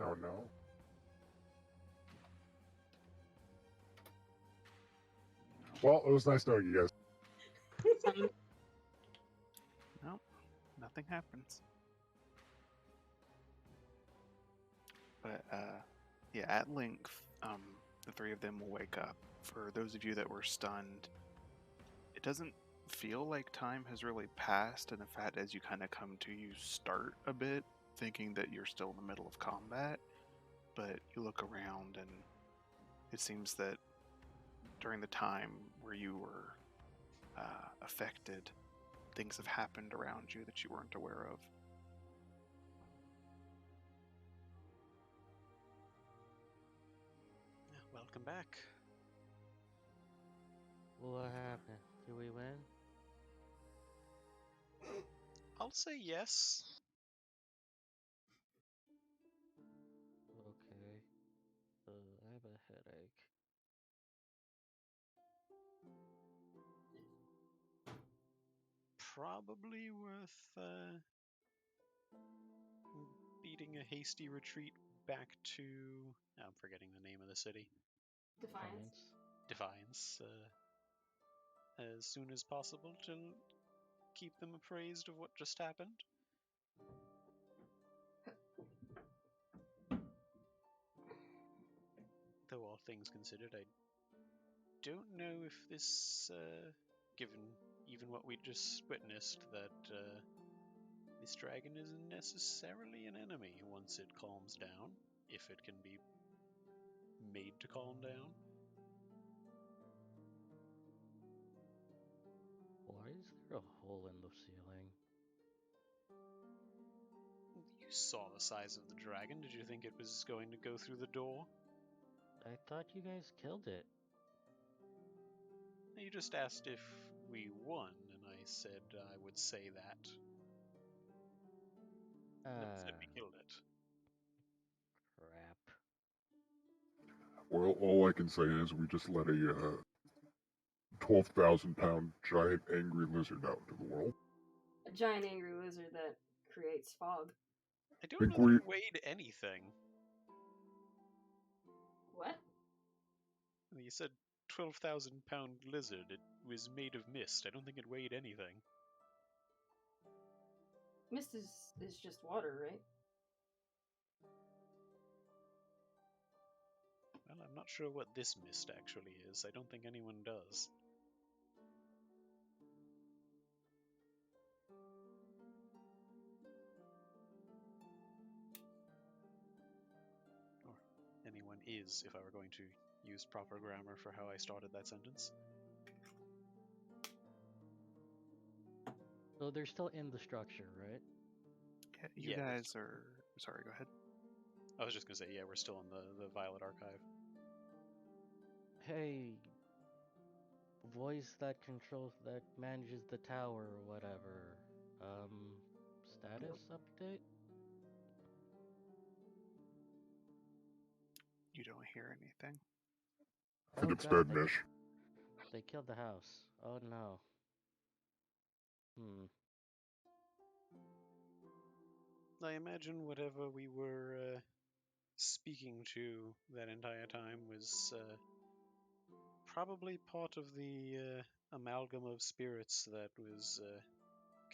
Oh no. Well, it was nice knowing you guys. No, nothing happens. But yeah, at length, the three of them will wake up. For those of you that were stunned, it doesn't feel like time has really passed, and in fact, as you kind of come to, you start a bit thinking that you're still in the middle of combat, but you look around and it seems that during the time where you were affected, things have happened around you that you weren't aware of. Welcome back. What happened? Did we win? I'll say yes. Okay. I have a headache. Probably worth beating a hasty retreat back to... I'm forgetting the name of the city. Defiance. Defiance. As soon as possible to keep them appraised of what just happened. Though all things considered, I don't know if this, given even what we just witnessed, that this dragon isn't necessarily an enemy once it calms down, if it can be made to calm down. Why is there a hole in the ceiling? You saw the size of the dragon. Did you think it was going to go through the door? I thought you guys killed it. You just asked if we won, and I said I would say that. Never said we killed it. Crap. Well, all I can say is we just let a 12,000-pound giant angry lizard out into the world. A giant angry lizard that creates fog. I don't Think know that we- it weighed anything. What? You said 12,000-pound lizard. It was made of mist. I don't think it weighed anything. Mist is just water, right? Well, I'm not sure what this mist actually is. I don't think anyone does. Or anyone is, if I were going to use proper grammar for how I started that sentence. So they're still in the structure, right? Yeah, you Yeah, guys are... Sorry, go ahead. I was just going to say, yeah, we're still in the Violet Archive. Hey, voice that manages the tower or whatever. Status update? You don't hear anything. I think Oh it's god, dead, Mish. they killed the house. Oh no. I imagine whatever we were speaking to that entire time was probably part of the amalgam of spirits that was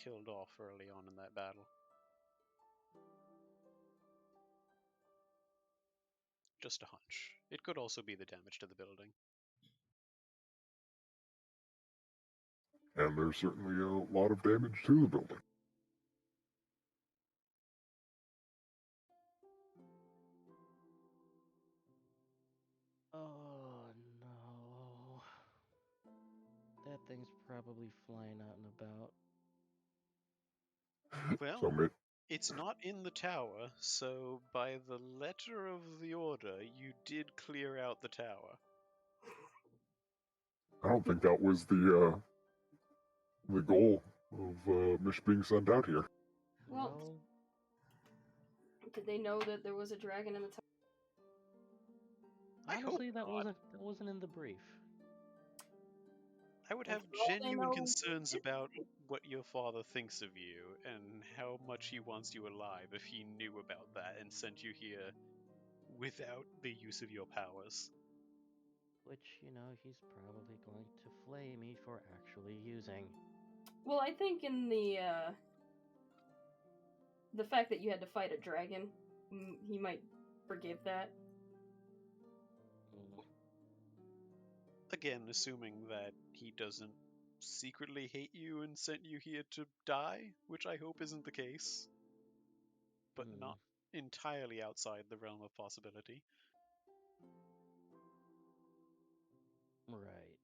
killed off early on in that battle. Just a hunch. It could also be the damage to the building. And there's certainly a lot of damage to the building. Oh no. That thing's probably flying out and about. Well, So it's not in the tower, so by the letter of the order, you did clear out the tower. I don't think that was the goal of Mish being sent out here. Well, No. did they know that there was a dragon in the tower? I hope Honestly, that not. wasn't in the brief. I would And have for all they genuine know, concerns about what your father thinks of you and how much he wants you alive if he knew about that and sent you here without the use of your powers. Which, he's probably going to flay me for actually using. Well, I think in the fact that you had to fight a dragon, he might forgive that. Mm, Again, assuming that he doesn't secretly hate you and sent you here to die, which I hope isn't the case, but mm, not entirely outside the realm of possibility. Right.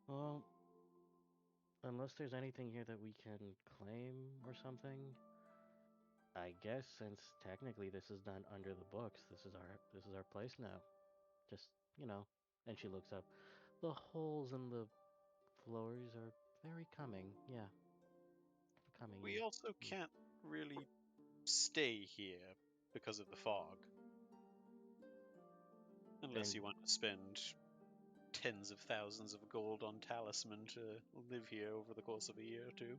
Well, unless there's anything here that we can claim or something, I guess since technically this is done under the books, this is our place now. Just, and she looks up. The holes in the floors are very coming. Yeah. Coming We in. also can't really stay here because of the fog. Unless And you want to spend tens of thousands of gold on talisman to live here over the course of a year or two.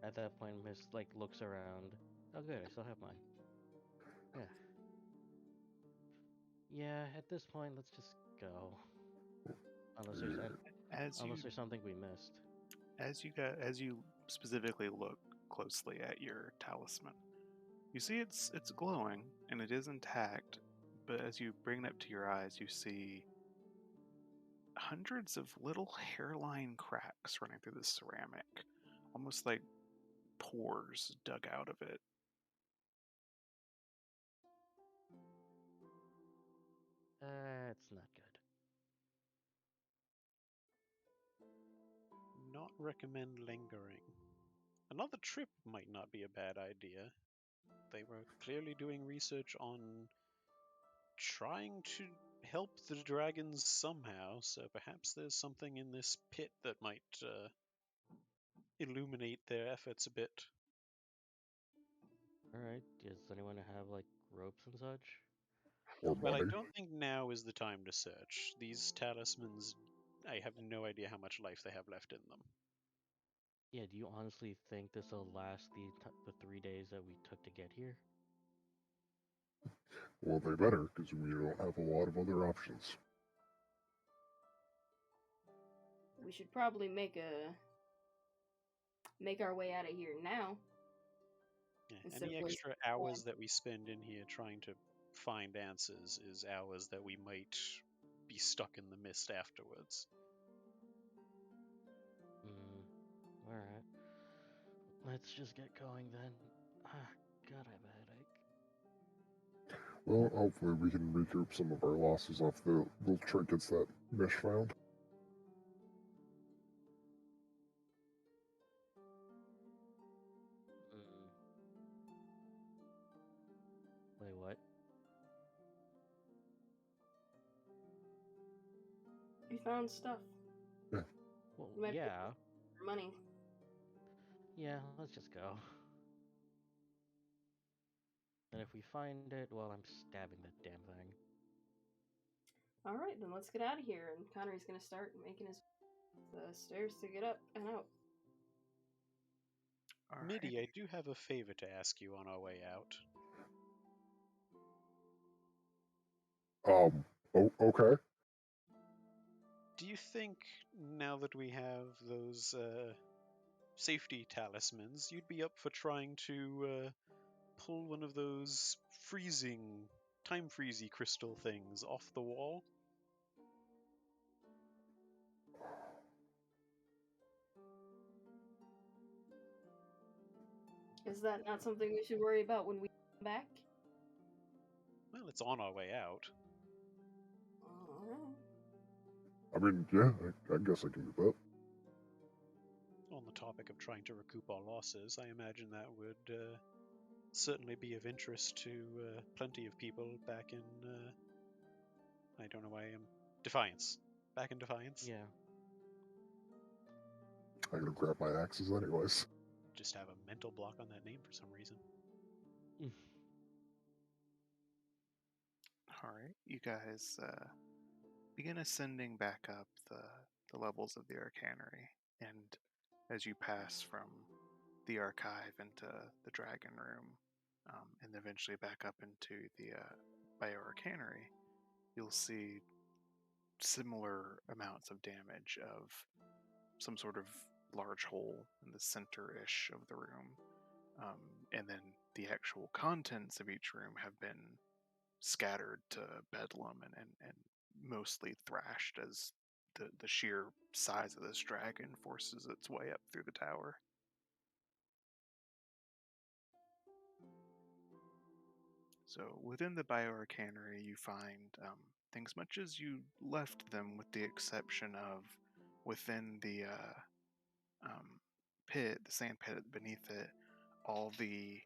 at that point, Miss looks around. Oh, good, I still have mine. Yeah. Yeah. At this point, let's just go. Unless there's As you something we missed. as you specifically look closely at your talisman, you see it's glowing and it is intact, but as you bring it up to your eyes, you see hundreds of little hairline cracks running through the ceramic, almost like pores dug out of it. That's not good. Not recommend lingering. Another trip might not be a bad idea. They were clearly doing research on trying to help the dragons somehow, so perhaps there's something in this pit that might illuminate their efforts a bit. Alright, does anyone have ropes and such? Or Well, I money. don't think now is the time to search. These talismans, I have no idea how much life they have left in them. Yeah, do you honestly think this will last the 3 days that we took to get here? Well, they better, because we don't have a lot of other options. We should probably make our way out of here now. Yeah, Instead any of extra wasting hours time. that we spend in here trying to find answers is hours that we might be stuck in the mist afterwards. Alright. Let's just get going then. Ah, God, I have a headache. Well, hopefully we can recoup some of our losses off the little trinkets that Mish found. Wait, what? We found stuff. Yeah. Well, You might be yeah. for money. Yeah, let's just go. And if we find it, well, I'm stabbing that damn thing. All right, then let's get out of here. And Connery's gonna start making his the stairs to get up and out. All right. Midi, I do have a favor to ask you on our way out. Okay. Do you think, now that we have those safety talismans, you'd be up for trying to pull one of those time freezy crystal things off the wall. Is that not something we should worry about when we come back? Well, it's on our way out. Alright. I mean, yeah, I guess I can do that. On the topic of trying to recoup our losses, I imagine that would certainly be of interest to plenty of people back in, I don't know why I am, Defiance. Back in Defiance. Yeah. I gotta grab my axes anyways. Just have a mental block on that name for some reason. Alright, you guys begin ascending back up the levels of the Arcanery, and as you pass from the archive into the Dragon Room, and eventually back up into the Bioarcanery, you'll see similar amounts of damage of some sort of large hole in the center-ish of the room. And then the actual contents of each room have been scattered to bedlam and mostly thrashed as the sheer size of this dragon forces its way up through the tower. So within the Bioarcanery, you find things much as you left them, with the exception of within the pit, the sand pit beneath it, all the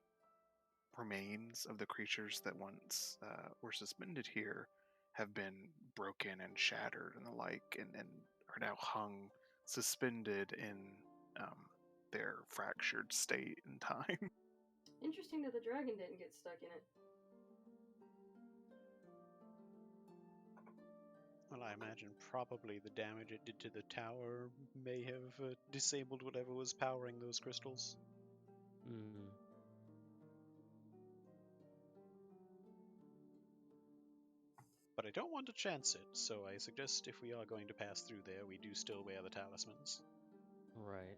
remains of the creatures that once were suspended here have been broken and shattered and the like, and are now hung, suspended in their fractured state in time. Interesting that the dragon didn't get stuck in it. Well, I imagine probably the damage it did to the tower may have disabled whatever was powering those crystals. Mm. But I don't want to chance it, so I suggest if we are going to pass through there, we do still wear the talismans. Right.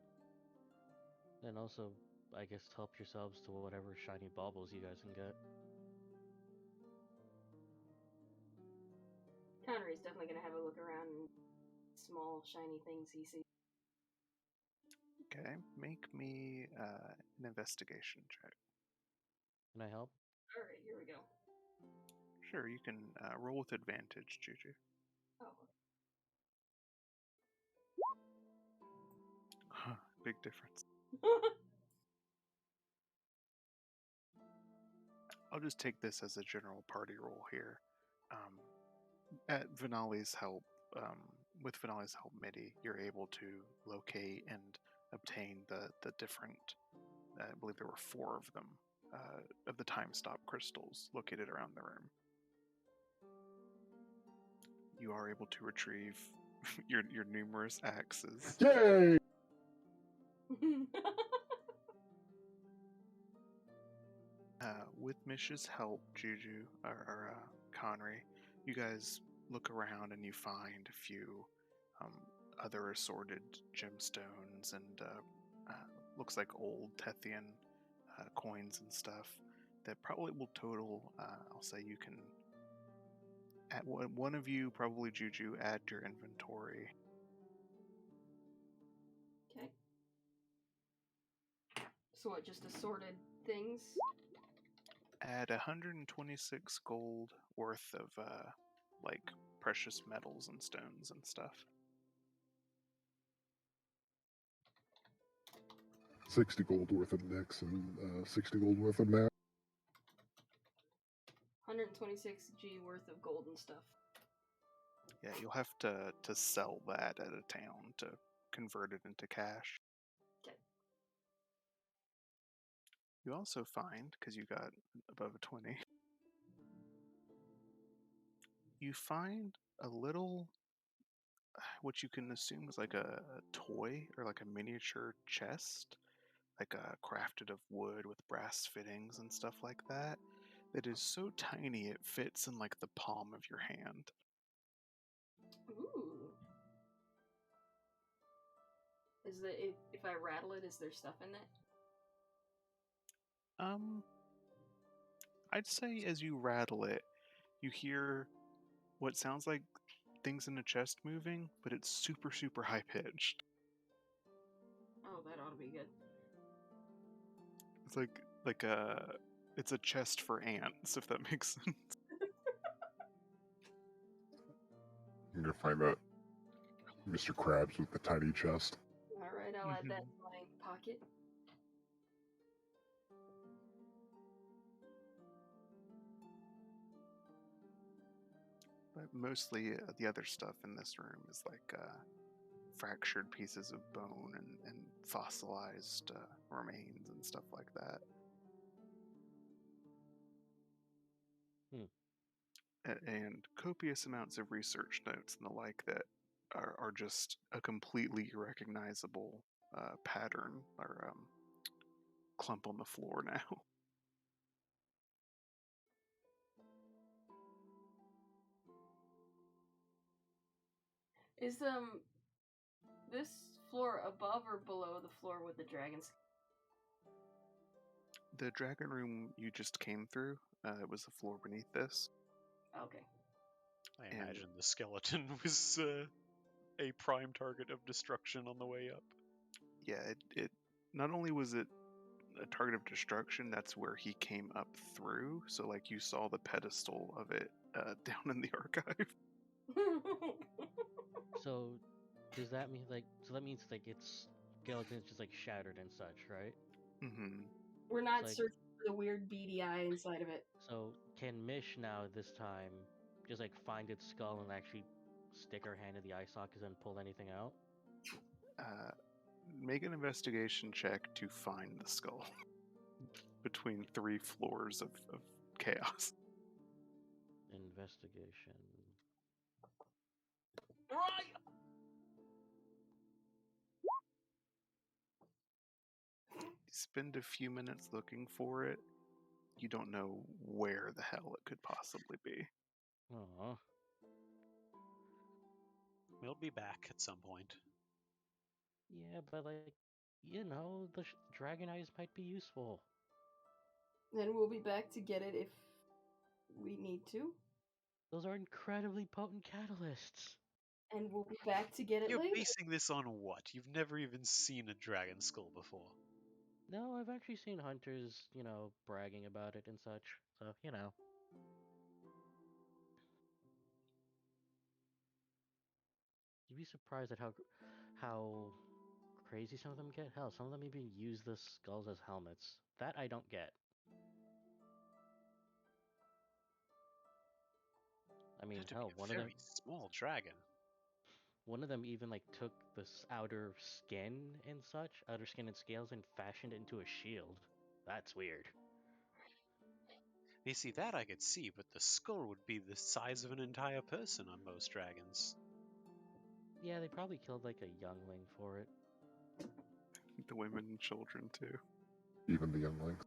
And also, I guess, help yourselves to whatever shiny baubles you guys can get. Connery's definitely gonna have a look around and small shiny things he sees. Okay, make me an investigation check. Can I help? Alright, here we go. Sure, you can roll with advantage, Juju. Oh. Big difference. I'll just take this as a general party roll here. At Vinali's help, with Vinali's help, Midi, you're able to locate and obtain the different, I believe there were 4 of them, of the time stop crystals located around the room. You are able to retrieve your numerous axes. Yay! With Mish's help, Juju, or Conry, you guys look around and you find a few other assorted gemstones and looks like old Tethian coins and stuff that probably will total, I'll say you can, at one of you, probably Juju, add to your inventory. Okay. So what, just assorted things? Add 126 gold worth of like precious metals and stones and stuff. 60 gold worth of nicks and 60 gold worth of mat. 126 G worth of gold and stuff. Yeah, you'll have to sell that at a town to convert it into cash. Okay. You also find, because you got above a 20, you find a little, what you can assume is like a toy or like a miniature chest, like crafted of wood with brass fittings and stuff like that. That is so tiny it fits in like the palm of your hand. Ooh. Is if I rattle it, is there stuff in it? I'd say as you rattle it, you hear what sounds like things in the chest moving, but it's super, super high pitched. Oh, that ought to be good. It's like it's a chest for ants, if that makes sense. You're gonna find that Mr. Krabs with the tiny chest. Alright, I'll add that to my pocket. But mostly the other stuff in this room is like fractured pieces of bone and fossilized remains and stuff like that. And copious amounts of research notes and the like that are just a completely recognizable pattern or clump on the floor now. Is this floor above or below the floor with the dragons? The dragon room you just came through, it was the floor beneath this. Okay. I And- imagine the skeleton was a prime target of destruction on the way up. Yeah, it not only was it a target of destruction, that's where he came up through. So like you saw the pedestal of it down in the archive. So, does that mean so that means like its skeleton is just like shattered and such, right? Mm-hmm. We're not Like- searching for the weird beady eye inside of it. So, can Mish now this time just like find its skull and actually stick her hand in the eye socket and pull anything out? Make an investigation check to find the skull between 3 floors of chaos. Investigation. You spend a few minutes looking for it. You don't know where the hell it could possibly be. Aw. We'll be back at some point. Yeah, but like, the dragon eyes might be useful. Then we'll be back to get it if we need to. Those are incredibly potent catalysts. And we'll be back to get it You're later. basing this on what? You've never even seen a dragon skull before. No, I've actually seen hunters, bragging about it and such. So, You'd be surprised at how crazy some of them get. Hell, some of them even use the skulls as helmets. That I don't get. I mean, Had to hell, be a very small dragon. one of them even like took this outer skin and such, outer skin and scales, and fashioned it into a shield. That's weird. You see, that I could see, but the skull would be the size of an entire person on most dragons. Yeah, they probably killed like a youngling for it. The women and children too. Even the younglings.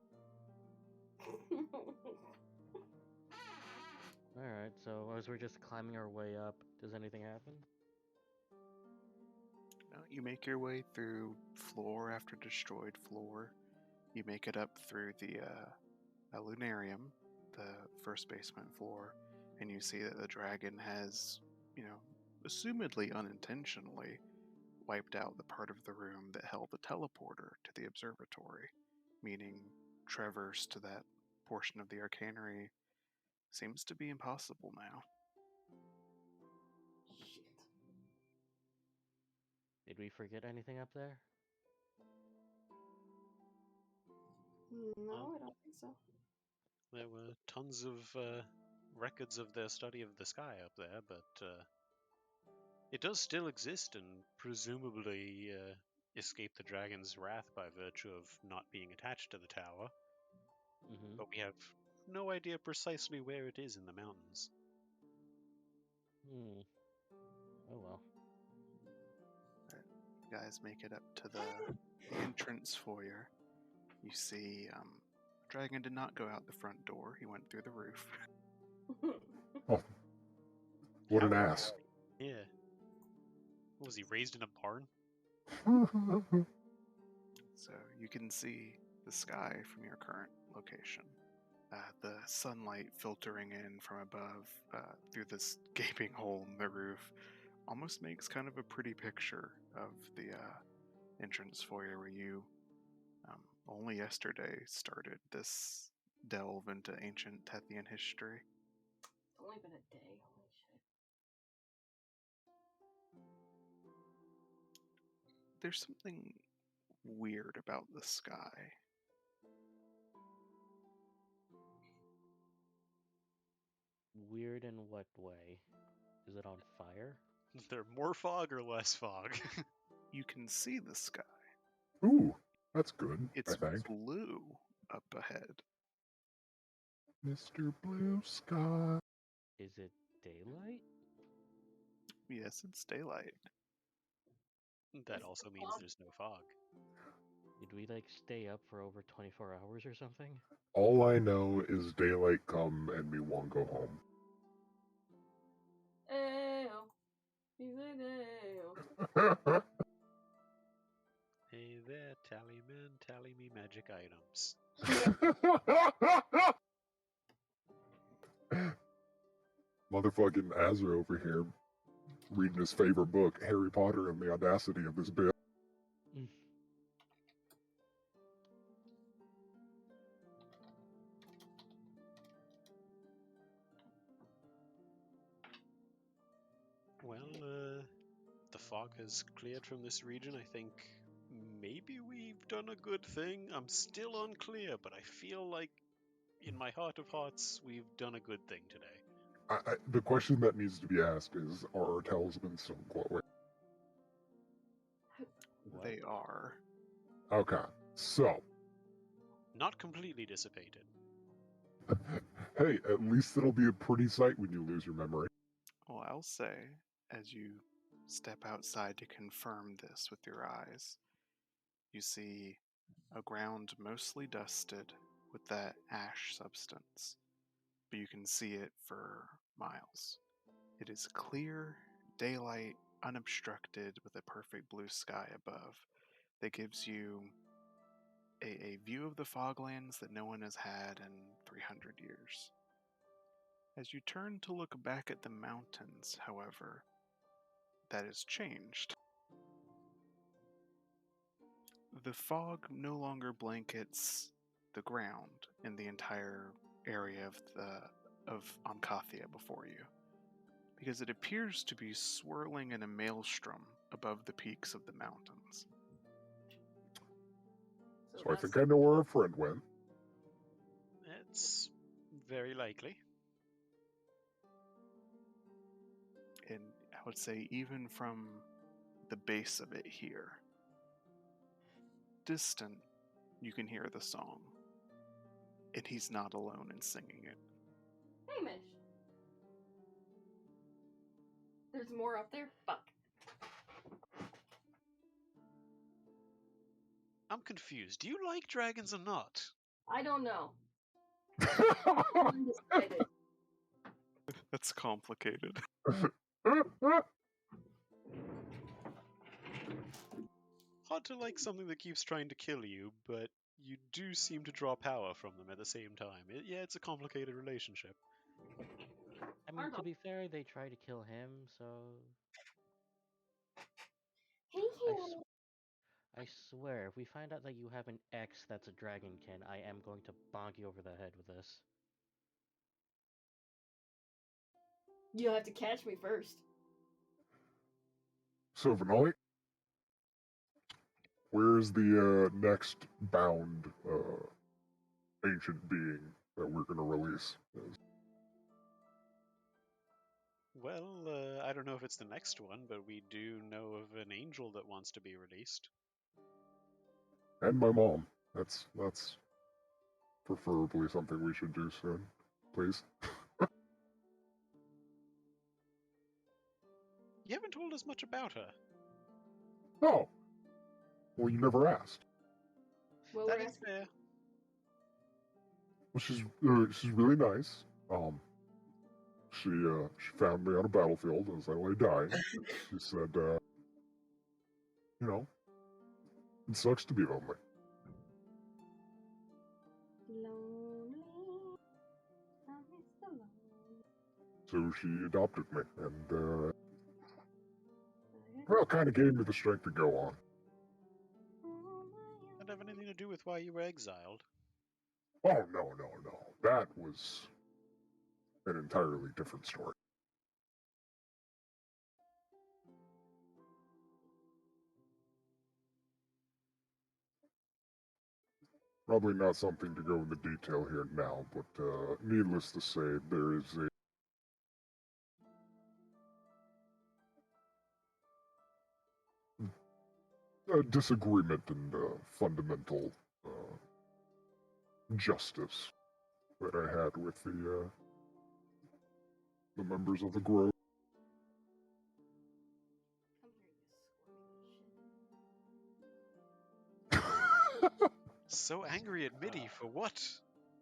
Alright, so as we're just climbing our way up, does anything happen? You make your way through floor after destroyed floor. You make it up through the Lunarium, the first basement floor, and you see that the dragon has, assumedly unintentionally, wiped out the part of the room that held the teleporter to the observatory, meaning traverse to that portion of the arcanery seems to be impossible now. Shit. Did we forget anything up there? No, I don't think so. There were tons of records of their study of the sky up there, but it does still exist and presumably escape the dragon's wrath by virtue of not being attached to the tower. Mm-hmm. But we have no idea precisely where it is in the mountains. Oh well. You guys make it up to the entrance foyer. You see, dragon did not go out the front door. He went through the roof. Oh, what an How- ass. Yeah. What, was he raised in a barn? So you can see the sky from your current location. the sunlight filtering in from above through this gaping hole in the roof almost makes kind of a pretty picture of the entrance foyer where you only yesterday started this delve into ancient Tethian history. It's only been a day. Holy shit. There's something weird about the sky. Weird in what way? Is it on fire? Is there more fog or less fog? You can see the sky. Ooh, that's good, It's I think. blue up ahead. Mr. Blue Sky. Is it daylight? Yes, it's daylight. That also means there's no fog. Did we like stay up for over 24 hours or something? All I know is daylight come and me won't go home. Ayo. He's an ayo. Hey there, tallyman, tally me magic items. Motherfucking Azra over here reading his favorite book, Harry Potter and the Audacity of this bitch. Well, the fog has cleared from this region. I think maybe we've done a good thing. I'm still unclear, but I feel like in my heart of hearts, we've done a good thing today. The question that needs to be asked is, are our talismans still glowing? What? They are. Okay, so, Not completely dissipated. hey, at least it'll be a pretty sight when you lose your memory. Well, I'll say, as you step outside to confirm this with your eyes, you see a ground mostly dusted with that ash substance, but you can see it for miles. It is clear, daylight, unobstructed, with a perfect blue sky above that gives you a view of the foglands that no one has had in 300 years. As you turn to look back at the mountains, however, that has changed. The fog no longer blankets the ground in the entire area of Ankathia before you, because it appears to be swirling in a maelstrom above the peaks of the mountains. So I think I know where our friend went. It's very likely. And I would say even from the base of it here, distant, you can hear the song. And he's not alone in singing it. Hey, Mitch. There's more up there? Fuck. I'm confused. Do you like dragons or not? I don't know. Undecided. That's complicated. Hard to like something that keeps trying to kill you, but you do seem to draw power from them at the same time. It's a complicated relationship. I mean, to be fair, they tried to kill him, so Hey, I swear, if we find out that you have an ex that's a dragonkin, I am going to bonk you over the head with this. You'll have to catch me first. So, Vanali, where's the next bound ancient being that we're going to release? Well, I don't know if it's the next one, but we do know of an angel that wants to be released. And my mom. That's preferably something we should do soon. Please. You haven't told us much about her. Oh. Well, you never asked. Well, That we're is fair. Well, she's really nice. She found me on a battlefield as I lay dying. She said, you know, it sucks to be lonely. lonely. So she adopted me, and well, kind of gave me the strength to go on. That have anything to do with why you were exiled? Oh no, no, no! That was an entirely different story. Probably not something to go into detail here now, but needless to say, there is a disagreement in fundamental justice that I had with the members of the Grove. Come here, you squirmy shit. So angry at Mitty for what?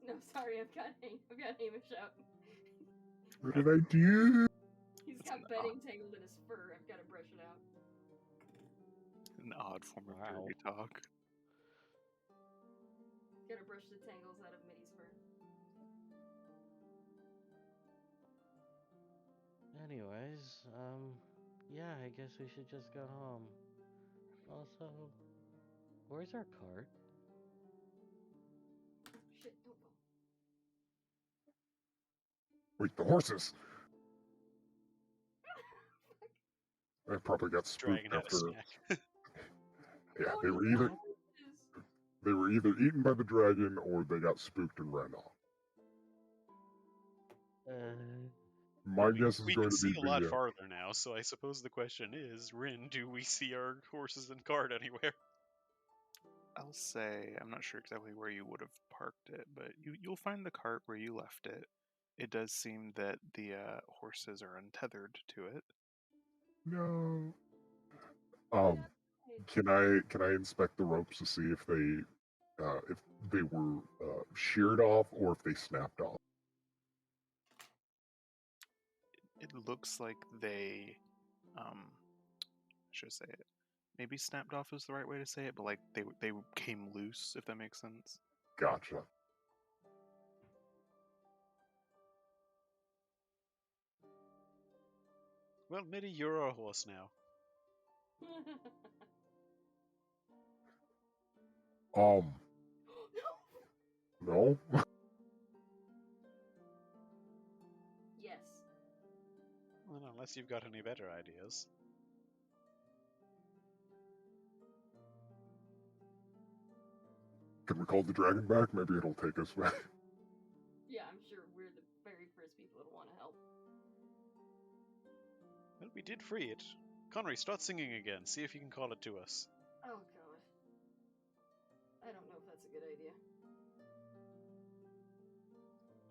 No, sorry, I've got Hamish out. What did I do? He's That's got an bedding tangled in his fur. I've got to brush it out. An odd form of Wow. dirty talk. Got to brush the tangles out of Mitty's fur. Anyways, yeah, I guess we should just go home. Also, where's our cart? Shit, don't fall. Wait, the horses! I probably got spooked Dragon had a after. snack. Yeah, Oh, they were you either got eaten by the dragon or they got spooked and ran off. My guess is We going can to be see a lot the farther now, so I suppose the question is, Rin, do we see our horses and cart anywhere? I'll say I'm not sure exactly where you would have parked it, but you'll find the cart where you left it. It does seem that the horses are untethered to it. no. Yeah, Can I inspect the ropes to see if they were sheared off or if they snapped off? It looks like they, I should say it. Maybe snapped off is the right way to say it, but like they came loose, if that makes sense. Gotcha. Well, Mitty, you're a horse now. No. Yes. Well, unless you've got any better ideas. Can we call the dragon back? Maybe it'll take us back. Yeah, I'm sure we're the very first people that want to help. Well, we did free it. Connery, start singing again. See if you can call it to us. Oh god. I don't know if that's a good idea.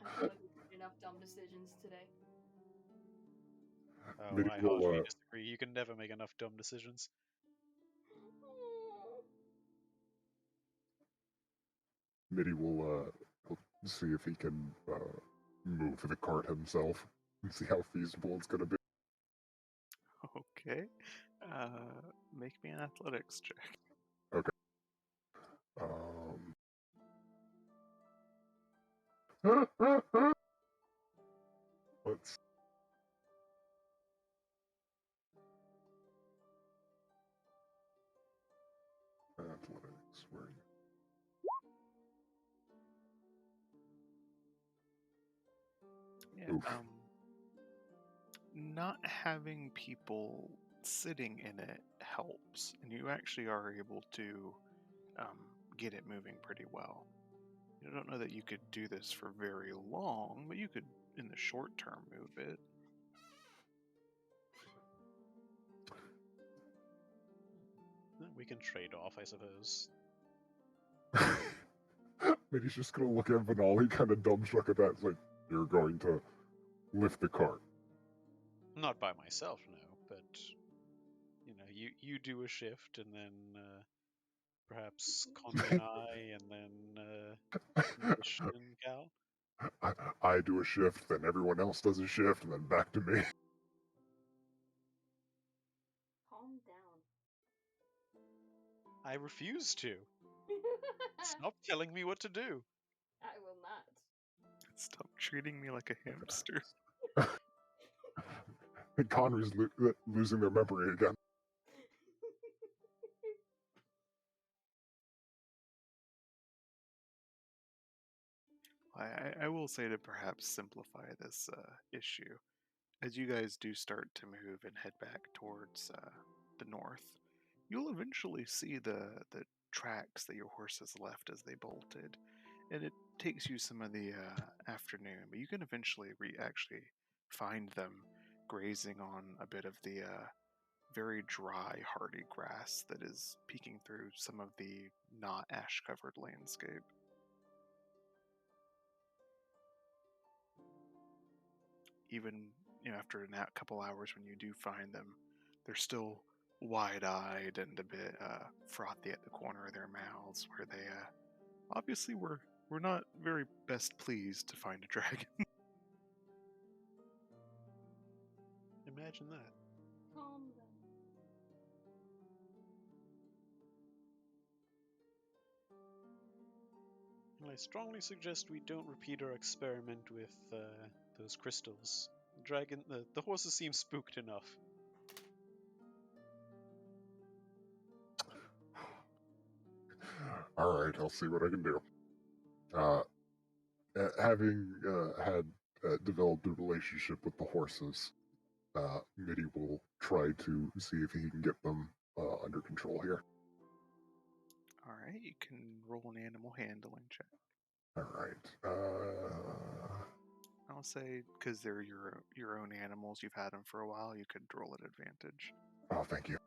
I feel like we made enough dumb decisions today. Oh, Mitty I will, hardly disagree. You can never make enough dumb decisions. Mitty will he'll see if he can move the cart himself and see how feasible it's gonna be. Okay. Make me an athletics check. Let's. Athletics, where are you? Yeah. Oof. Not having people sitting in it helps, and you actually are able to get it moving pretty well. I don't know that you could do this for very long, but you could, in the short term, move it. We can trade off, I suppose. Mitty's just gonna look at Vanali kind of dumbstruck at that. It's like, you're going to lift the cart. Not by myself, no, but you do a shift, and then perhaps Connie and I, and then Mish and Cal. I do a shift, then everyone else does a shift, and then back to me. Calm down. I refuse to. Stop telling me what to do. I will not. Stop treating me like a hamster. Conry's losing their memory again. I will say to perhaps simplify this issue, as you guys do start to move and head back towards the north, you'll eventually see the tracks that your horses left as they bolted, and it takes you some of the afternoon, but you can eventually actually find them grazing on a bit of the very dry, hardy grass that is peeking through some of the not ash-covered landscape. Even after a couple hours when you do find them, they're still wide-eyed and a bit frothy at the corner of their mouths, where they obviously were not very best pleased to find a dragon. Imagine that. Calm them. I strongly suggest we don't repeat our experiment with those crystals. The horses seem spooked enough. All right, I'll see what I can do. Having had developed a relationship with the horses, Mitty will try to see if he can get them under control here. All right, you can roll an animal handling check. All right. I'll say because they're your own animals, you've had them for a while, you could roll at advantage. Oh, thank you.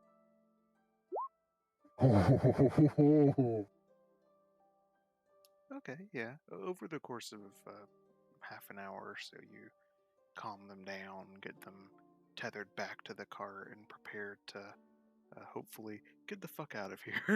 Okay, yeah. Over the course of half an hour or so, you calm them down, get them tethered back to the cart, and prepared to hopefully get the fuck out of here.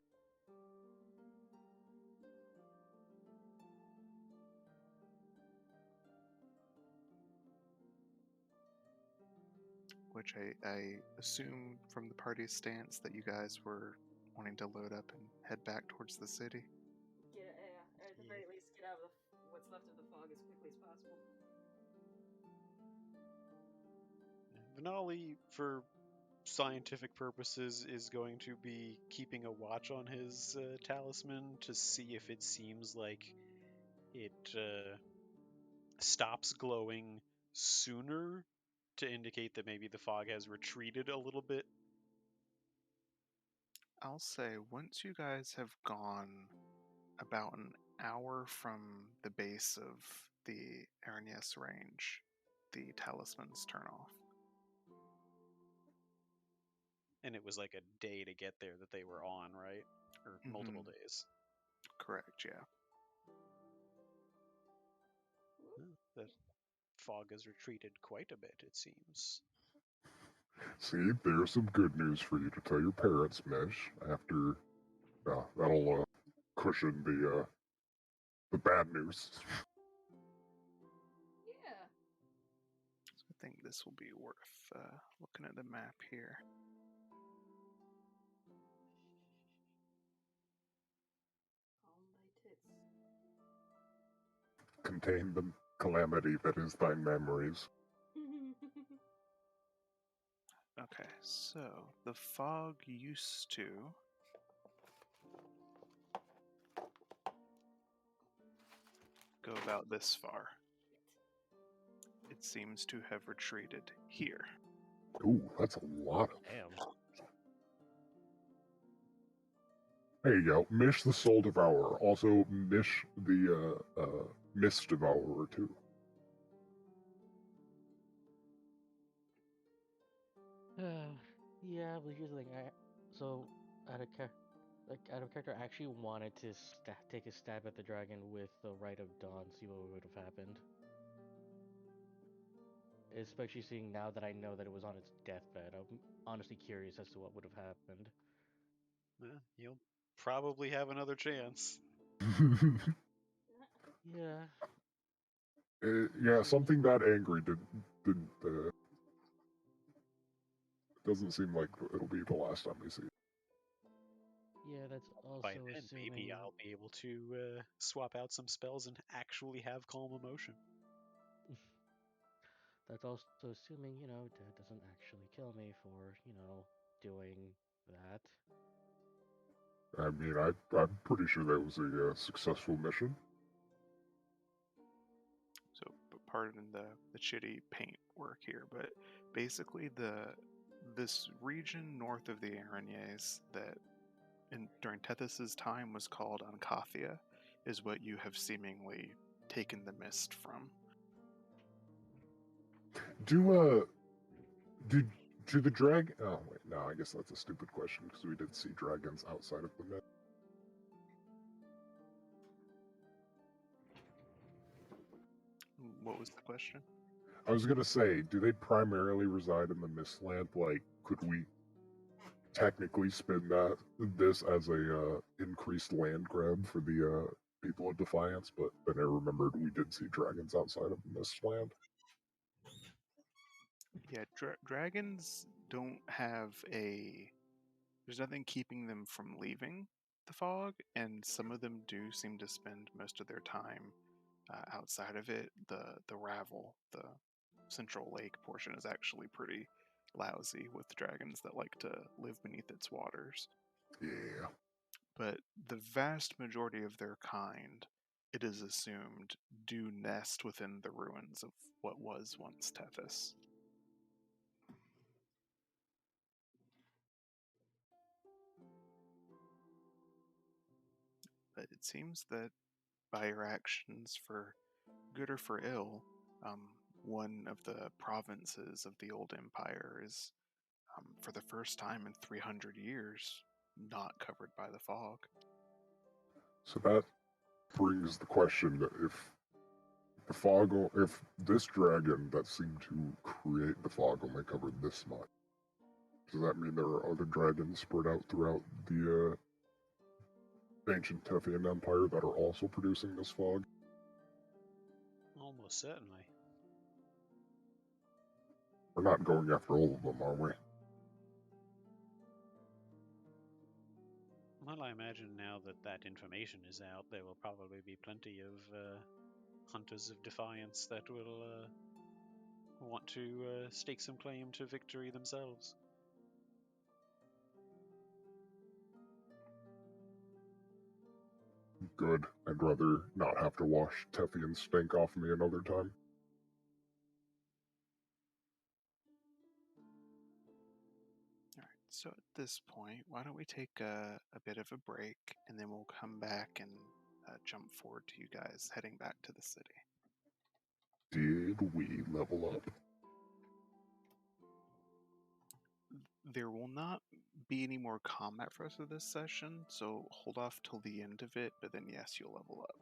Which I assume from the party's stance that you guys were wanting to load up and head back towards the city. At the very least, get out of what's left of the fog as quickly as possible. Venali, for scientific purposes, is going to be keeping a watch on his talisman to see if it seems like it stops glowing sooner, to indicate that maybe the fog has retreated a little bit. I'll say once you guys have gone about an hour from the base of the Aranias range, the talismans turn off. And it was like a day to get there that they were on, right? Or multiple days. Correct, yeah. The fog has retreated quite a bit, it seems. See, there's some good news for you to tell your parents, Mish. After that'll cushion the bad news. Yeah. So I think this will be worth looking at the map here. Calm thy tits. Contain the calamity that is thy memories. Okay, so the fog used to go about this far. It seems to have retreated here. Ooh, that's a lot of. Damn. There you go. Mish the Soul Devourer. Also, Mish the Mist Devourer, too. Yeah, but here's the thing. So out of character, I actually wanted to take a stab at the dragon with the Rite of Dawn, see what would have happened. Especially seeing now that I know that it was on its deathbed. I'm honestly curious as to what would have happened. You'll probably have another chance. Yeah. Yeah, something that angry doesn't seem like it'll be the last time we see it. Yeah, that's also By then, assuming... maybe I'll be able to swap out some spells and actually have calm emotion. that's also assuming, Dad doesn't actually kill me for, doing that. I mean, I'm pretty sure that was a successful mission. So, pardon the shitty paint work here, but basically this region north of the Arañes that during Tethys' time was called Ancathia is what you have seemingly taken the mist from. Do the drag? Oh wait, no. I guess that's a stupid question because we did see dragons outside of the mist. What was the question? I was gonna say, do they primarily reside in the Mistland? Like, could we technically spin this as a increased land grab for the people of Defiance? But then I remembered we did see dragons outside of the Mistland. Yeah, dragons don't have there's nothing keeping them from leaving the fog, and some of them do seem to spend most of their time outside of it. The Ravel, the Central Lake portion, is actually pretty lousy with dragons that like to live beneath its waters. Yeah. But the vast majority of their kind, it is assumed, do nest within the ruins of what was once Tethys. But it seems that by your actions, for good or for ill, one of the provinces of the old empire is, for the first time in 300 years, not covered by the fog. So that brings the question that if this dragon that seemed to create the fog only covered this much, does that mean there are other dragons spread out throughout the ancient Tethian Empire that are also producing this fog? Almost certainly. We're not going after all of them, are we? Well, I imagine now that that information is out, there will probably be plenty of hunters of Defiance that will want to stake some claim to victory themselves. Good. I'd rather not have to wash Tethian stink off me another time. All right, so at this point, why don't we take a bit of a break, and then we'll come back and jump forward to you guys heading back to the city. Did we level up? There will not be any more combat for us of this session, so hold off till the end of it, but then yes, you'll level up.